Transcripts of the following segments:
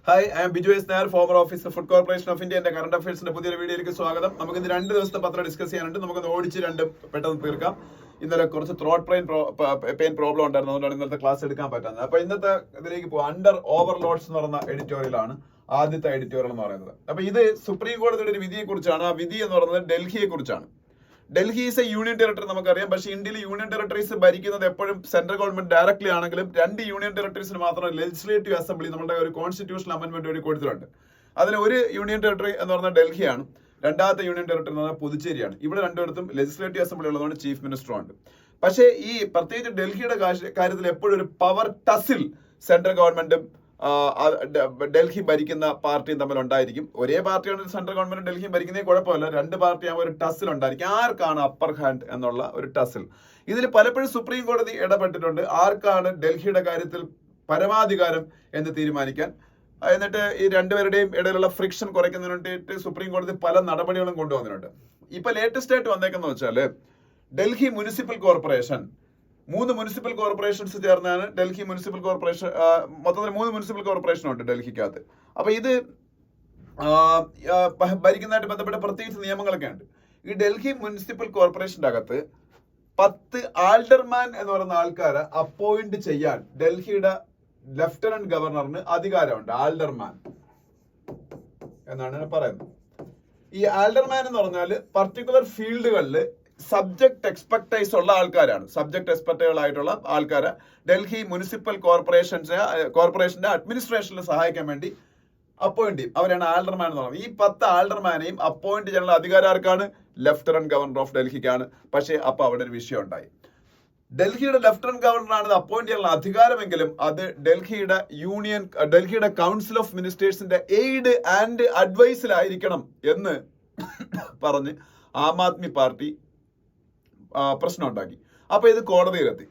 Hi, I M Biju S Nair, former officer food corporation of India. എന്റെ current അഫയേഴ്സിന്റെ പുതിയൊരു വീഡിയോയിലേക്ക് സ്വാഗതം. നമുക്ക് ഇന്ന് 2 ദിവസത്തെ പത്രം ഡിസ്കസ് ചെയ്യാനുണ്ട്. നമുക്കൊന്ന് ഓടിച്ച് രണ്ടും പെട്ടെന്ന് തീർക്കാം. ഇന്നലെ കുറച്ച് ത്രോട്ട് പെയിൻ പ്രോബ്ലം ഉണ്ടായിരുന്നു, അതുകൊണ്ടാണ് ഇന്നത്തെ ക്ലാസ് എടുക്കാൻ പറ്റുന്നത്. അപ്പൊ ഇന്നത്തെ ഇതിലേക്ക് പോകും. അണ്ടർ ഓവർലോഡ്സ് എന്ന് പറയുന്ന എഡിറ്റോറിയലാണ് ആദ്യത്തെ എഡിറ്റോറിയൽ എന്ന് പറയുന്നത്. അപ്പൊ ഇത് സുപ്രീം കോടതിയുടെ ഒരു വിധിയെ കുറിച്ചാണ്. ആ വിധി എന്ന് പറയുന്നത് ഡൽഹിയെ കുറിച്ചാണ്. Delhi is A union territory നമുക്കറിയാം. പക്ഷേ ഇന്ത്യയിൽ യൂണിയൻ ടെറിട്ടറീസ് ഭരിക്കുന്നത് എപ്പോഴും സെൻട്രൽ ഗവൺമെന്റ് ഡയറക്ട്ലി ആണെങ്കിലും 2 യൂണിയൻ ടെറിട്ടറീസിന് മാത്രം ലെജിസ്ലേറ്റീവ് അസംബ്ലി നമ്മുടെ ഒരു കോൺസ്റ്റിറ്റ്യൂഷണൽ അമെന്റ്മെന്റ് വഴി കൊടുത്തിട്ടുണ്ട്. അതിൽ ഒരു യൂണിയൻ ടെറിട്ടറി എന്ന് പറഞ്ഞാൽ ഡൽഹിയാണ്, രണ്ടാമത്തെ യൂണിയൻ ടെറിട്ടറി എന്ന് പറഞ്ഞാൽ പുതുച്ചേരിയാണ്. ഇവിടെ രണ്ടിടത്തും ലെജിസ്ലേറ്റീവ് അസംബ്ലി ഉള്ളതുകൊണ്ട് ചീഫ് മിനിസ്റ്ററും ഉണ്ട്. പക്ഷേ ഈ പ്രത്യേകിച്ച് ഡൽഹിയുടെ കാര്യത്തിൽ എപ്പോഴും ഒരു പവർ ടസിൽ സെൻട്രൽ ഗവൺമെന്റും ഡൽഹി ഭരിക്കുന്ന പാർട്ടിയും തമ്മിൽ ഉണ്ടായിരിക്കും. ഒരേ പാർട്ടിയാണ് സെൻട്രൽ ഗവൺമെന്റ് ഡൽഹിയും ഭരിക്കുന്നതിന് കുഴപ്പമില്ല. 2 പാർട്ടിയാകുമ്പോൾ ഒരു ടസിൽ ഉണ്ടായിരിക്കും. ആർക്കാണ് അപ്പർ ഹാൻഡ് എന്നുള്ള ഒരു ടസിൽ. ഇതിൽ പലപ്പോഴും സുപ്രീം കോടതി ഇടപെട്ടിട്ടുണ്ട്. ആർക്കാണ് ഡൽഹിയുടെ കാര്യത്തിൽ പരമാധികാരം എന്ന് തീരുമാനിക്കാൻ. എന്നിട്ട് ഈ രണ്ടുപേരുടെയും ഇടയിലുള്ള ഫ്രിക്ഷൻ കുറയ്ക്കുന്നതിന് വേണ്ടിയിട്ട് സുപ്രീം കോടതി പല നടപടികളും കൊണ്ടുവന്നിട്ടുണ്ട്. ഇപ്പൊ ലേറ്റസ്റ്റ് ആയിട്ട് വന്നേക്കെന്ന് വെച്ചാല് Delhi municipal corporation 3 municipal corporations ചേർന്നാണ് ഡൽഹി മുനിസിപ്പൽ കോർപ്പറേഷൻ. മൊത്തത്തിൽ 3 മുനിസിപ്പൽ കോർപ്പറേഷൻ ഉണ്ട് ഡൽഹിക്കകത്ത്. അപ്പൊ ഇത് ഭരിക്കുന്നതായിട്ട് ബന്ധപ്പെട്ട പ്രത്യേകിച്ച് നിയമങ്ങളൊക്കെ ഉണ്ട്. ഈ ഡൽഹി മുനിസിപ്പൽ കോർപ്പറേഷന്റെ അകത്ത് 10 ആൾഡർമാൻ എന്ന് പറയുന്ന ആൾക്കാരെ അപ്പോയിന്റ് ചെയ്യാൻ ഡൽഹിയുടെ ലഫ്റ്റനന്റ് ഗവർണറിന് അധികാരമുണ്ട്. ആൾഡർമാൻ എന്നാണ് പറയുന്നത്. ഈ ആൾഡർമാൻ എന്ന് പറഞ്ഞാൽ പർട്ടിക്കുലർ ഫീൽഡുകളിൽ സബ്ജക്ട് എക്സ്പെർട്ടൈസ് ഉള്ള ആൾക്കാരാണ്. സബ്ജക്ട് എക്സ്പെർട്ടുകളായിട്ടുള്ള ആൾക്കാരെ ഡൽഹി മുനിസിപ്പൽ കോർപ്പറേഷന്റെ അഡ്മിനിസ്ട്രേഷനിൽ സഹായിക്കാൻ വേണ്ടി അപ്പോയിന്റ് ചെയ്യും. അവരാണ് ആൾഡർമാൻ എന്ന് പറയുന്നത്. ഈ 10 ആൾഡർമാനെയും അപ്പോയിന്റ് ചെയ്യാനുള്ള അധികാരം ആർക്കാണ്? ലഫ്റ്റനന്റ് ഗവർണർ ഓഫ് ഡൽഹിക്കാണ്. പക്ഷേ അപ്പൊ അവിടെ ഒരു വിഷയം ഉണ്ടായി. ഡൽഹിയുടെ ലഫ്റ്റനന്റ് ഗവർണറാണ് അപ്പോയിന്റ് ചെയ്യാനുള്ള അധികാരമെങ്കിലും അത് ഡൽഹിയുടെ കൗൺസിൽ ഓഫ് മിനിസ്റ്റേഴ്സിന്റെ എയ്ഡ് ആൻഡ് അഡ്വൈസിലായിരിക്കണം എന്ന് പറഞ്ഞ് ആം ആദ്മി പാർട്ടി പ്രശ്നം ഉണ്ടാക്കി. അപ്പൊ ഇത് കോടതിയിലെത്തി.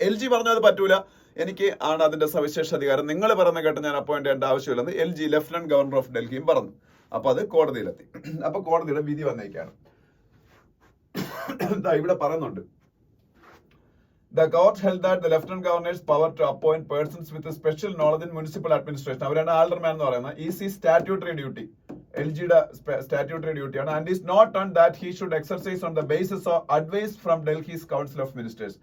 LG പറഞ്ഞു അത് പറ്റൂല, എനിക്ക് ആണ് അതിന്റെ സവിശേഷ അധികാരം, നിങ്ങൾ പറഞ്ഞ കേട്ട് ഞാൻ അപ്പോയിന്റ് ചെയ്യേണ്ട ആവശ്യമില്ലെന്ന് LG ലഫ്റ്റനന്റ് ഗവർണർ ഓഫ് ഡൽഹിയും പറഞ്ഞു. അപ്പൊ അത് കോടതിയിലെത്തി. അപ്പൊ കോടതിയുടെ വിധി വന്നേക്കാണ്. ഇവിടെ പറയുന്നുണ്ട്, The court held that the lieutenant governor's power to appoint persons with a special knowledge in municipal administration, അവരാണ് ആൾഡർമാൻ എന്ന് പറയുന്നത്, is his statutory duty. LGയുടെ statutory duty ആണ്. And is not on that he should exercise on the basis of advice from Delhi's Council of Ministers.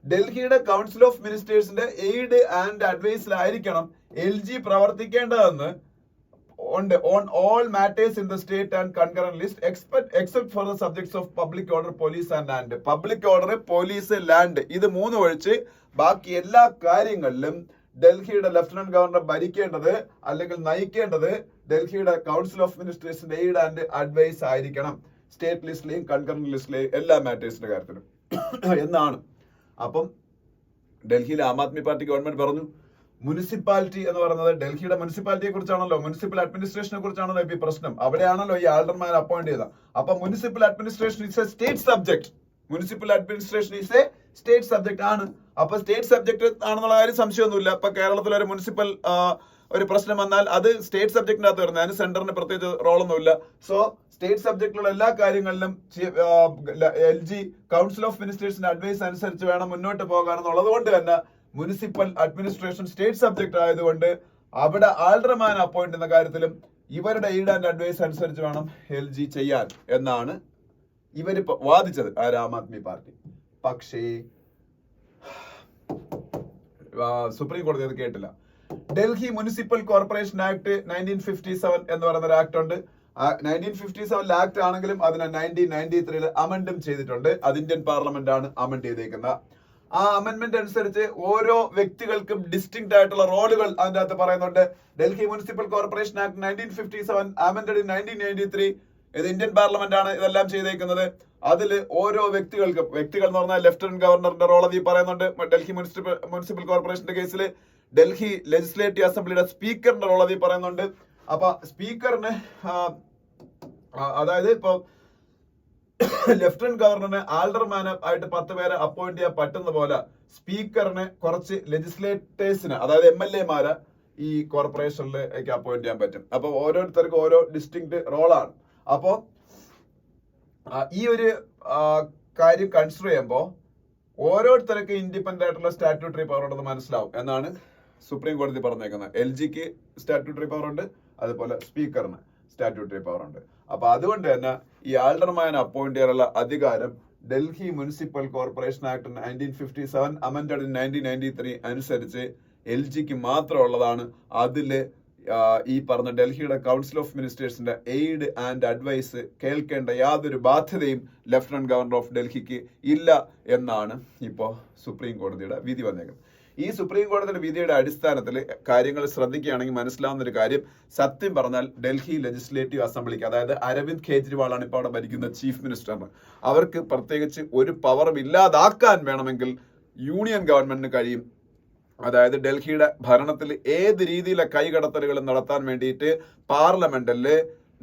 ഡൽഹിയുടെ council of മിനിസ്റ്റേഴ്സിന്റെ aid and അഡ്വൈസിലായിരിക്കണം LG പ്രവർത്തിക്കേണ്ടതെന്ന് on all matters in the state and concurrent list except for the subjects of public order, police and land. Public order, police, land ഇത് 3 ഒഴിച്ച് ബാക്കി എല്ലാ കാര്യങ്ങളിലും ഡൽഹിയുടെ ലഫ്റ്റനന്റ് ഗവർണർ ഭരിക്കേണ്ടത് അല്ലെങ്കിൽ നയിക്കേണ്ടത് ഡൽഹിയുടെ കൗൺസിൽ ഓഫ് മിനിസ്റ്റേഴ്സിന്റെ എയ്ഡ് ആൻഡ് അഡ്വൈസ് ആയിരിക്കണം. സ്റ്റേറ്റ് ലിസ്റ്റിലെയും കൺകറന്റ് ലിസ്റ്റിലെയും എല്ലാ മാറ്റേഴ്സിന്റെ കാര്യത്തിലും എന്നാണ്. അപ്പം ഡൽഹിയിലെ ആം ആദ്മി പാർട്ടി ഗവൺമെന്റ് പറഞ്ഞു, മുനിസിപ്പാലിറ്റി എന്ന് പറയുന്നത് ഡൽഹിയുടെ മുനിസിപ്പാലിറ്റിയെ കുറിച്ചാണല്ലോ, മുനിസിപ്പൽ അഡ്മിനിസ്ട്രേഷനെ കുറിച്ചാണല്ലോ ഇപ്പൊ പ്രശ്നം. അവിടെയാണല്ലോ ഈ ആൾഡർമാൻ അപ്പോയിന്റ് ചെയ്തത്. അപ്പൊ municipal administration is A state subject. Municipal administration is A state subject ആണ്. അപ്പൊ സ്റ്റേറ്റ് സബ്ജക്ട് ആണെന്നുള്ള കാര്യം സംശയമൊന്നുമില്ല. ഇപ്പൊ കേരളത്തിൽ ഒരു മുനിസിപ്പൽ ഒരു പ്രശ്നം വന്നാൽ അത് സ്റ്റേറ്റ് സബ്ജക്റ്റിനകത്ത് വരുന്നത്, അതിന് സെന്ററിന് പ്രത്യേകിച്ച് റോളൊന്നുമില്ല. സോ സ്റ്റേറ്റ് സബ്ജക്റ്റിലുള്ള എല്ലാ കാര്യങ്ങളിലും LG കൗൺസിൽ ഓഫ് മിനിസ്റ്റേഴ്സിന്റെ അഡ്വൈസ് അനുസരിച്ച് വേണം മുന്നോട്ട് പോകാനെന്നുള്ളത് കൊണ്ട് തന്നെ മുനിസിപ്പൽ അഡ്മിനിസ്ട്രേഷൻ സ്റ്റേറ്റ് സബ്ജക്ട് ആയതുകൊണ്ട് അവിടെ ആൾഡർമാൻ അപ്പോയിന്റ് ചെയ്യുന്ന കാര്യത്തിലും ഇവരുടെ എയ്ഡ് ആൻഡ് അഡ്വൈസ് അനുസരിച്ച് വേണം LG ചെയ്യാൻ എന്നാണ് ഇവര് വാദിച്ചത്, ആം ആദ്മി പാർട്ടി. പക്ഷേ സുപ്രീം കോടതി അത് കേട്ടില്ല. ഡൽഹി മുനിസിപ്പൽ കോർപ്പറേഷൻ ആക്ട് 1957 എന്ന് പറയുന്ന ഒരു ആക്ട് ഉണ്ട്. 1957 ആക്ട് ആണെങ്കിലും അതിനെ 1993 അമെൻഡും ചെയ്തിട്ടുണ്ട്. അത് ഇന്ത്യൻ പാർലമെന്റ് ആണ് അമെൻഡ് ചെയ്തേക്കുന്നത്. ആ അമെന്റ്മെന്റ് അനുസരിച്ച് ഓരോ വ്യക്തികൾക്കും ഡിസ്റ്റിങ്ക്ട് ആയിട്ടുള്ള റോളുകൾ അതിന്റെ അകത്ത് പറയുന്നുണ്ട്. Delhi municipal corporation act 1957 amended in 1993. ഇത് ഇന്ത്യൻ പാർലമെന്റ് ആണ് ഇതെല്ലാം ചെയ്തേക്കുന്നത്. അതിൽ ഓരോ വ്യക്തികൾ എന്ന് പറഞ്ഞാൽ ലഫ്റ്റനന്റ് ഗവർണറിന്റെ റോൾ അതിൽ പറയുന്നുണ്ട്. ഡൽഹി മുനിസിപ്പൽ കോർപ്പറേഷന്റെ കേസിൽ ഡൽഹി ലെജിസ്ലേറ്റീവ് അസംബ്ലിയുടെ സ്പീക്കറിന്റെ റോൾ അതിൽ പറയുന്നുണ്ട്. അപ്പൊ സ്പീക്കറിന് അതായത് ഇപ്പൊ ലെഫ്റ്റനന്റ് ഗവർണറിന് ആൾഡർമാൻ ആയിട്ട് 10 പേരെ അപ്പോയിന്റ് ചെയ്യാൻ പറ്റുന്ന പോലെ സ്പീക്കറിന് കുറച്ച് ലെജിസ്ലേറ്റേഴ്സിന്, അതായത് MLA ഈ കോർപ്പറേഷനിലേക്ക് അപ്പോയിന്റ് ചെയ്യാൻ പറ്റും. അപ്പൊ ഓരോരുത്തർക്കും ഓരോ ഡിസ്റ്റിങ്ക്ട് റോളാണ്. അപ്പോ ഈ ഒരു കാര്യം കൺസിഡർ ചെയ്യുമ്പോൾ ഓരോരുത്തർക്ക് ഇൻഡിപെൻഡന്റ് ആയിട്ടുള്ള സ്റ്റാറ്റ്യൂട്ടറി പവർ ഉണ്ടെന്ന് മനസ്സിലാവും എന്നാണ് സുപ്രീം കോടതി പറഞ്ഞേക്കുന്നത്. LGക്ക് സ്റ്റാറ്റ്യൂട്ടറി പവർ ഉണ്ട്, അതുപോലെ സ്പീക്കറിന് സ്റ്റാറ്റ്യൂട്ടറി പവർ ഉണ്ട്. അപ്പൊ അതുകൊണ്ട് തന്നെ ഈ ആൾഡർമാൻ അപ്പോയിന്റ് ചെയ്യാനുള്ള അധികാരം Delhi municipal corporation act 1957 amended in 1993 അനുസരിച്ച് LGക്ക് മാത്രമുള്ളതാണ്. അതില് ഈ പറഞ്ഞ ഡൽഹിയുടെ കൗൺസിൽ ഓഫ് മിനിസ്റ്റേഴ്സിന്റെ എയ്ഡ് ആൻഡ് അഡ്വൈസ് കേൾക്കേണ്ട യാതൊരു ബാധ്യതയും ലഫ്റ്റനന്റ് ഗവർണർ ഓഫ് ഡൽഹിക്ക് ഇല്ല എന്നാണ് ഇപ്പോൾ സുപ്രീം കോടതിയുടെ വിധി വന്നേക്കുന്നത്. ഈ സുപ്രീം കോടതിയുടെ വിധിയുടെ അടിസ്ഥാനത്തിൽ കാര്യങ്ങൾ ശ്രദ്ധിക്കുകയാണെങ്കിൽ മനസ്സിലാവുന്ന ഒരു കാര്യം, സത്യം പറഞ്ഞാൽ ഡൽഹി ലെജിസ്ലേറ്റീവ് അസംബ്ലിക്ക്, അതായത് അരവിന്ദ് കെജ്രിവാളാണ് ഇപ്പോൾ അവിടെ ഭരിക്കുന്ന ചീഫ് മിനിസ്റ്ററിന്, അവർക്ക് പ്രത്യേകിച്ച് ഒരു പവറും ഇല്ലാതാക്കാൻ വേണമെങ്കിൽ യൂണിയൻ ഗവൺമെന്റിന് കഴിയും. അതായത് ഡൽഹിയുടെ ഭരണത്തിൽ ഏത് രീതിയിലെ കൈകടത്തലുകളും നടത്താൻ വേണ്ടിയിട്ട് പാർലമെന്റില്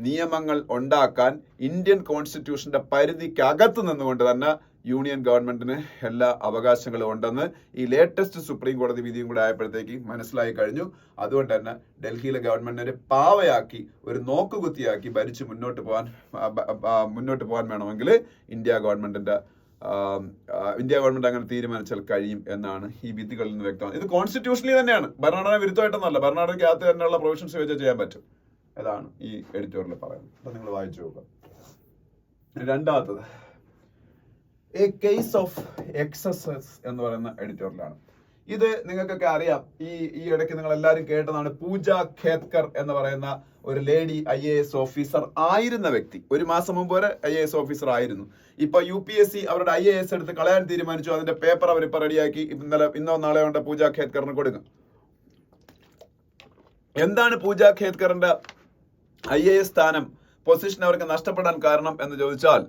നിയമങ്ങൾ ഉണ്ടാക്കാൻ ഇന്ത്യൻ കോൺസ്റ്റിറ്റ്യൂഷന്റെ പരിധിക്കകത്ത് നിന്നുകൊണ്ട് തന്നെ യൂണിയൻ ഗവൺമെന്റിന് എല്ലാ അവകാശങ്ങളും ഉണ്ടെന്ന് ഈ ലേറ്റസ്റ്റ് സുപ്രീം കോടതി വിധിയും കൂടെ ആയപ്പോഴത്തേക്ക് മനസ്സിലായി കഴിഞ്ഞു. അതുകൊണ്ട് തന്നെ ഡൽഹിയിലെ ഗവൺമെന്റിനെ ഒരു പാവയാക്കി, ഒരു നോക്കുകുത്തിയാക്കി ഭരിച്ച് മുന്നോട്ട് പോകാൻ വേണമെങ്കിൽ ഇന്ത്യ ഗവൺമെന്റ് അങ്ങനെ തീരുമാനിച്ചാൽ കഴിയും എന്നാണ് ഈ വിധികളിൽ നിന്ന് വ്യക്തമാണ്. ഇത് കോൺസ്റ്റിറ്റ്യൂഷനിൽ തന്നെയാണ്, ഭരണഘടന വിരുദ്ധമായിട്ടൊന്നല്ല, ഭരണഘടനയ്ക്കകത്ത് തന്നെയുള്ള പ്രൊവിഷൻസ് വെച്ച് ചെയ്യാൻ പറ്റും. അതാണ് ഈ എഡിറ്റോറിയൽ പറയുന്നത്. അപ്പൊ നിങ്ങൾ വായിച്ചു നോക്കുക. രണ്ടാമത്തത് എ കേസ് ഓഫ് എക്സസസ് എന്ന് പറയുന്ന എഡിറ്റോറിയലാണ്. ഇത് നിങ്ങൾക്കൊക്കെ അറിയാം. ഈ ഇടയ്ക്ക് നിങ്ങൾ എല്ലാവരും കേട്ടതാണ്. പൂജ ഖേത്കർ എന്ന് പറയുന്ന ഒരു ലേഡി IAS ഓഫീസർ ആയിരുന്ന വ്യക്തി, ഒരു മാസം മുമ്പ് വരെ IAS ഓഫീസർ ആയിരുന്നു. ഇപ്പൊ UPSC അവരുടെ IAS എടുത്ത് കളയാൻ തീരുമാനിച്ചു. അതിന്റെ പേപ്പർ അവരിപ്പോ റെഡിയാക്കി ഇന്നോ നാളെ കൊണ്ട് പൂജ ഖേത്കറിന് കൊടുക്കും. എന്താണ് പൂജ ഖേത്കറിന്റെ IAS സ്ഥാനം, പൊസിഷൻ അവർക്ക് നഷ്ടപ്പെടാൻ കാരണം എന്ന് ചോദിച്ചാൽ,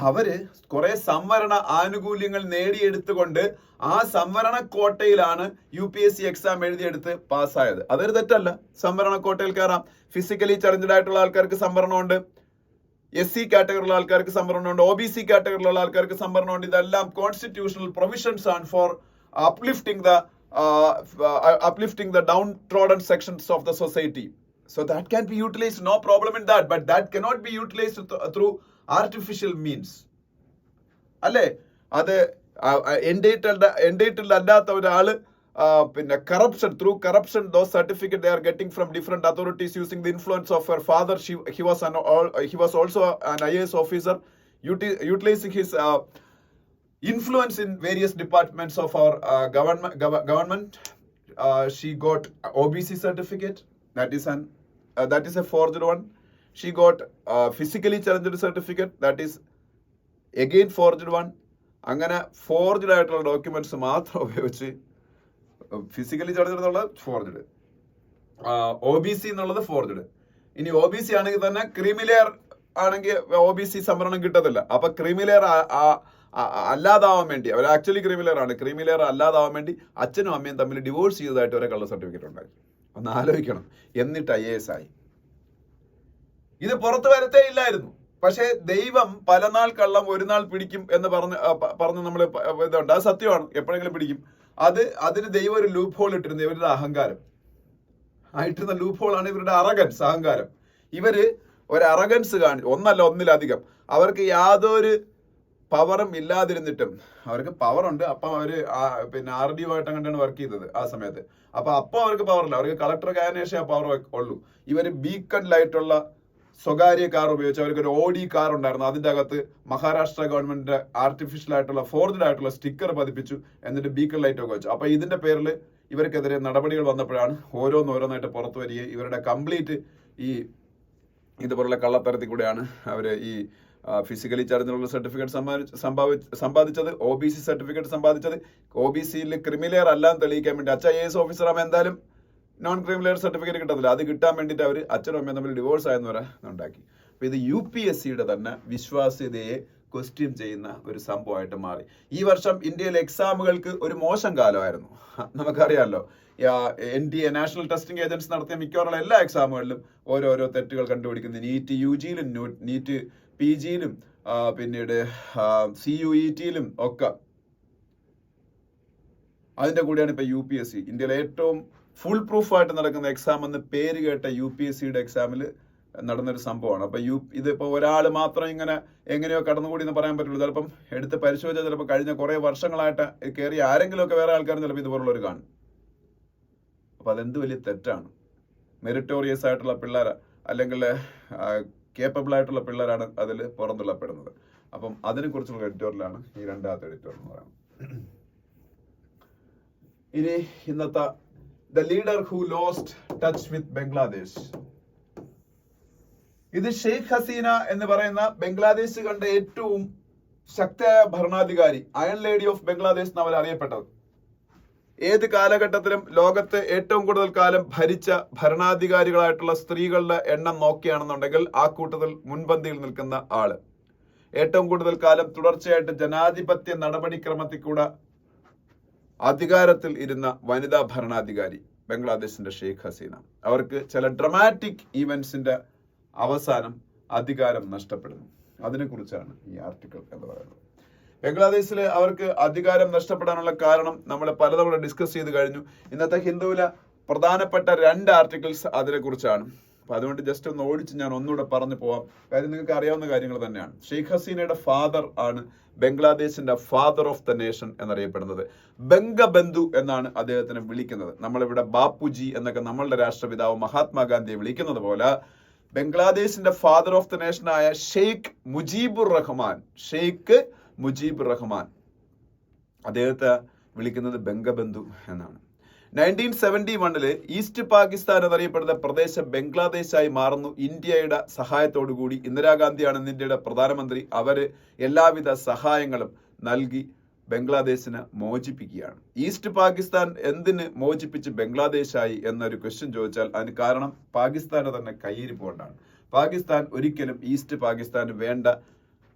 അവര് കുറെ സംവരണ ആനുകൂല്യങ്ങൾ നേടിയെടുത്തുകൊണ്ട് ആ സംവരണ കോട്ടയിലാണ് UPSC എക്സാം എഴുതിയെടുത്ത് പാസ്സായത്. അതൊരു തെറ്റല്ല. സംവരണ കോട്ടയിൽ കയറാം. ഫിസിക്കലി ചലഞ്ചഡ് ആയിട്ടുള്ള ആൾക്കാർക്ക് സംവരണമുണ്ട്, SC കാറ്റഗറിയിലുള്ള ആൾക്കാർക്ക് സംവരണമുണ്ട്, OBC കാറ്റഗറിയിലുള്ള ആൾക്കാർക്ക് സംവരണമുണ്ട്. ഇതെല്ലാം കോൺസ്റ്റിറ്റ്യൂഷണൽ പ്രൊവിഷൻസ് ആണ് four uplifting the downtrodden sections of the society. So that can be utilized, no problem in that, but that cannot be utilized through artificial means. അല്ലേ? അത് എൻഡേറ്റഡ് അല്ലാത്ത ഒരാള് പിന്നെ through corruption those certificate they are getting from different authorities using the influence of her father. He was also an IAS officer, utilizing his influence in various departments of our government. She got OBC certificate. That is a forged one. She got physically challenged certificate. That is again forged one. അങ്ങനെ forged ആയിട്ടുള്ള documents മാത്രം ഉപയോഗിച്ച്, physically challenged എന്നുള്ളത് forged, OBC എന്നുള്ളത് forged. ഇനി OBC ആണെങ്കിൽ തന്നെ creamy layer ആണെങ്കിൽ OBC സംവരണം കിട്ടത്തില്ല. അപ്പൊ ക്രീമിലെയർ അല്ലാതാവാൻ വേണ്ടി, അവർ ആക്ച്വലി ക്രീമിലെയർ ആണ്, ക്രീമിലെയർ അല്ലാതാവാൻ വേണ്ടി അച്ഛനും അമ്മയും തമ്മിൽ ഡിവോഴ്സ് ചെയ്തതായിട്ട് ഒരു കള്ള സർട്ടിഫിക്കറ്റ് ഉണ്ടാക്കി. ഒന്ന് ആലോചിക്കണം. എന്നിട്ട് IAS ആയി. ഇത് പുറത്തു വരത്തേ ഇല്ലായിരുന്നു. പക്ഷെ ദൈവം പല നാൾ കള്ളം ഒരു നാൾ പിടിക്കും എന്ന് പറഞ്ഞ് നമ്മൾ ഇതുണ്ട്. അത് സത്യമാണ്, എപ്പോഴെങ്കിലും പിടിക്കും. അതിന് ദൈവം ഒരു ലൂപ്പ് ഹോൾ ഇട്ടിരുന്നു. ഇവരുടെ അഹങ്കാരം ആയിട്ടിരുന്ന ലൂപ്പ് ഹോളാണ് ഇവരുടെ അറഗൻസ്, അഹങ്കാരം. ഇവര് ഒരു അറഗൻസ് ഒന്നല്ല ഒന്നിലധികം. അവർക്ക് യാതൊരു പവറും ഇല്ലാതിരുന്നിട്ടും അവർക്ക് പവറുണ്ട്. അപ്പം അവര് പിന്നെ RDO ആയിട്ട് അങ്ങനെയാണ് വർക്ക് ചെയ്തത് ആ സമയത്ത്. അപ്പൊ അവർക്ക് പവറില്ല. അവർക്ക് കളക്ടർ കാനേഷേ ആ പവർ ഉള്ളൂ. ഇവര് ബീക്കണിലായിട്ടുള്ള സ്വകാര്യ കാർ ഉപയോഗിച്ച്, അവർക്ക് ഒരു OD കാർ ഉണ്ടായിരുന്നു. അതിന്റെ അകത്ത് മഹാരാഷ്ട്ര ഗവൺമെന്റിന്റെ ആർട്ടിഫിഷ്യൽ ആയിട്ടുള്ള ഫോർജ്ഡ് ആയിട്ടുള്ള സ്റ്റിക്കർ പതിപ്പിച്ചു. എന്നിട്ട് ബീക്കൺ ലൈറ്റ് ഒക്കെ വെച്ചു. അപ്പൊ ഇതിന്റെ പേരിൽ ഇവർക്കെതിരെ നടപടികൾ വന്നപ്പോഴാണ് ഓരോന്നായിട്ട് പുറത്തു വരികയും ഇവരുടെ കംപ്ലീറ്റ് ഈ ഇതുപോലുള്ള കള്ളത്തരത്തിൽ കൂടെയാണ് അവര് ഈ ഫിസിക്കലി ചലഞ്ചുള്ള സർട്ടിഫിക്കറ്റ് സമ്പാദിച്ചത്, OBC സർട്ടിഫിക്കറ്റ് സമ്പാദിച്ചത്. OBCയിൽ ക്രിമിലെയർ അല്ലാന്ന് തെളിയിക്കാൻ വേണ്ടി, അച്ഛൻ IAS ഓഫീസർ ആകുമ്പോൾ എന്തായാലും നോൺ ക്രിമിലെയർ സർട്ടിഫിക്കറ്റ് കിട്ടത്തില്ല. അത് കിട്ടാൻ വേണ്ടിയിട്ട് അവർ അച്ഛനും അമ്മയും തമ്മിൽ ഡിവോഴ്സ് ആയെന്ന് ഉണ്ടാക്കി. അപ്പൊ ഇത് UPSCയുടെ തന്നെ വിശ്വാസ്യതയെ ക്വസ്റ്റ്യൻ ചെയ്യുന്ന ഒരു സംഭവമായിട്ട് മാറി. ഈ വർഷം ഇന്ത്യയിലെ എക്സാമുകൾക്ക് ഒരു മോശം കാലമായിരുന്നു. നമുക്കറിയാമല്ലോ, NTA നാഷണൽ ടെസ്റ്റിംഗ് ഏജൻസി നടത്തിയ മിക്കവാറുള്ള എല്ലാ എക്സാമുകളിലും ഓരോരോ തെറ്റുകൾ കണ്ടുപിടിക്കുന്നു. നീറ്റ് UGയിലും നീറ്റ് PGയിലും പിന്നീട് CUETയിലും ഒക്കെ. അതിന്റെ കൂടെയാണ് ഇപ്പൊ UPSC. ഇന്ത്യയിലെ ഏറ്റവും ഫുൾ പ്രൂഫായിട്ട് നടക്കുന്ന എക്സാം എന്ന് പേര് കേട്ട UPSCയുടെ എക്സാമിൽ നടന്നൊരു സംഭവമാണ്. അപ്പൊ ഇതിപ്പോ ഒരാൾ മാത്രം ഇങ്ങനെ എങ്ങനെയോ കടന്നുകൂടി എന്ന് പറയാൻ പറ്റുള്ളൂ. ചിലപ്പം എടുത്ത് പരിശോധിച്ചാൽ ചിലപ്പോൾ കഴിഞ്ഞ കുറെ വർഷങ്ങളായിട്ട് കയറിയ ആരെങ്കിലും ഒക്കെ വേറെ ആൾക്കാരും ചിലപ്പോൾ ഇതുപോലുള്ളവർ കാണും. അപ്പോൾ അതെന്ത് വലിയ തെറ്റാണ്. മെറിറ്റോറിയസ് ആയിട്ടുള്ള പിള്ളേർ അല്ലെങ്കിൽ കേപ്പബിൾ ആയിട്ടുള്ള പിള്ളേരാണ് അതിൽ പുറന്തള്ളപ്പെടുന്നത്. അപ്പം അതിനെക്കുറിച്ചുള്ള എഡിറ്റോറിയലാണ് ഈ രണ്ടാമത്തെ എഡിറ്റോറിയൽ എന്ന് പറയുന്നത്. ഇനി ഇന്നത്തെ the leader who lost touch with Bangladesh. ഇത് ഷെയ്ഖ് ഹസീന എന്ന് പറയുന്ന ബംഗ്ലാദേശ് കണ്ട ഏറ്റവും ശക്തയായ ഭരണാധികാരി, അയൺ ലേഡി ഓഫ് ബംഗ്ലാദേശ് എന്ന് അവർ അറിയപ്പെട്ടത്. ഏത് കാലഘട്ടത്തിലും ലോകത്ത് ഏറ്റവും കൂടുതൽ കാലം ഭരിച്ച ഭരണാധികാരികളായിട്ടുള്ള സ്ത്രീകളുടെ എണ്ണം നോക്കുകയാണെന്നുണ്ടെങ്കിൽ ആ കൂട്ടത്തിൽ മുൻപന്തിയിൽ നിൽക്കുന്ന ആള്. ഏറ്റവും കൂടുതൽ കാലം തുടർച്ചയായിട്ട് ജനാധിപത്യ നടപടിക്രമത്തിൽ കൂടെ അധികാരത്തിൽ ഇരുന്ന വനിതാ ഭരണാധികാരി ബംഗ്ലാദേശിന്റെ ഷെയ്ഖ് ഹസീന. അവർക്ക് ചില ഡ്രമാറ്റിക് ഈവന്റ്സിന്റെ അവസാനം അധികാരം നഷ്ടപ്പെടുന്നു. അതിനെക്കുറിച്ചാണ് ഈ ആർട്ടിക്കിൾ എന്ന് പറയുന്നത്. ബംഗ്ലാദേശിൽ അവർക്ക് അധികാരം നഷ്ടപ്പെടാനുള്ള കാരണം നമ്മൾ പലതവണ ഡിസ്കസ് ചെയ്ത് കഴിഞ്ഞു. ഇന്നത്തെ ഹിന്ദുവിലെ പ്രധാനപ്പെട്ട 2 ആർട്ടിക്കിൾസ് അതിനെക്കുറിച്ചാണ്. അപ്പൊ അതുകൊണ്ട് ജസ്റ്റ് ഒന്ന് ഓടിച്ച് ഞാൻ ഒന്നുകൂടെ പറഞ്ഞു പോവാം. കാര്യം നിങ്ങൾക്ക് അറിയാവുന്ന കാര്യങ്ങൾ തന്നെയാണ്. ഷെയ്ഖ് ഹസീനയുടെ ഫാദർ ആണ് ബംഗ്ലാദേശിന്റെ ഫാദർ ഓഫ് ദ നേഷൻ എന്നറിയപ്പെടുന്നത്. ബംഗബന്ധു എന്നാണ് അദ്ദേഹത്തിനെ വിളിക്കുന്നത്. നമ്മളിവിടെ ബാപ്പുജി എന്നൊക്കെ നമ്മളുടെ രാഷ്ട്രപിതാവ് മഹാത്മാഗാന്ധിയെ വിളിക്കുന്നത് പോലെ ബംഗ്ലാദേശിന്റെ ഫാദർ ഓഫ് ദ നേഷൻ ആയ ഷെയ്ഖ് മുജീബുർ റഹ്മാൻ അദ്ദേഹത്തെ വിളിക്കുന്നത് ബംഗബന്ധു എന്നാണ്. 1971 ഈസ്റ്റ് പാകിസ്ഥാൻ എന്നറിയപ്പെടുന്ന പ്രദേശം ബംഗ്ലാദേശായി മാറുന്നു. ഇന്ത്യയുടെ സഹായത്തോടുകൂടി ഇന്ദിരാഗാന്ധിയാണ് ഇന്ത്യയുടെ പ്രധാനമന്ത്രി. അവര് എല്ലാവിധ സഹായങ്ങളും നൽകി ബംഗ്ലാദേശിനെ മോചിപ്പിക്കുകയാണ്. ഈസ്റ്റ് പാകിസ്ഥാൻ എന്തിന് മോചിപ്പിച്ച് ബംഗ്ലാദേശായി എന്നൊരു ക്വസ്റ്റ്യൻ ചോദിച്ചാൽ അതിന് കാരണം പാകിസ്ഥാന് തന്നെ കയ്യിരിപ്പോണ്ടാണ്. പാകിസ്ഥാൻ ഒരിക്കലും ഈസ്റ്റ് പാകിസ്ഥാന് വേണ്ട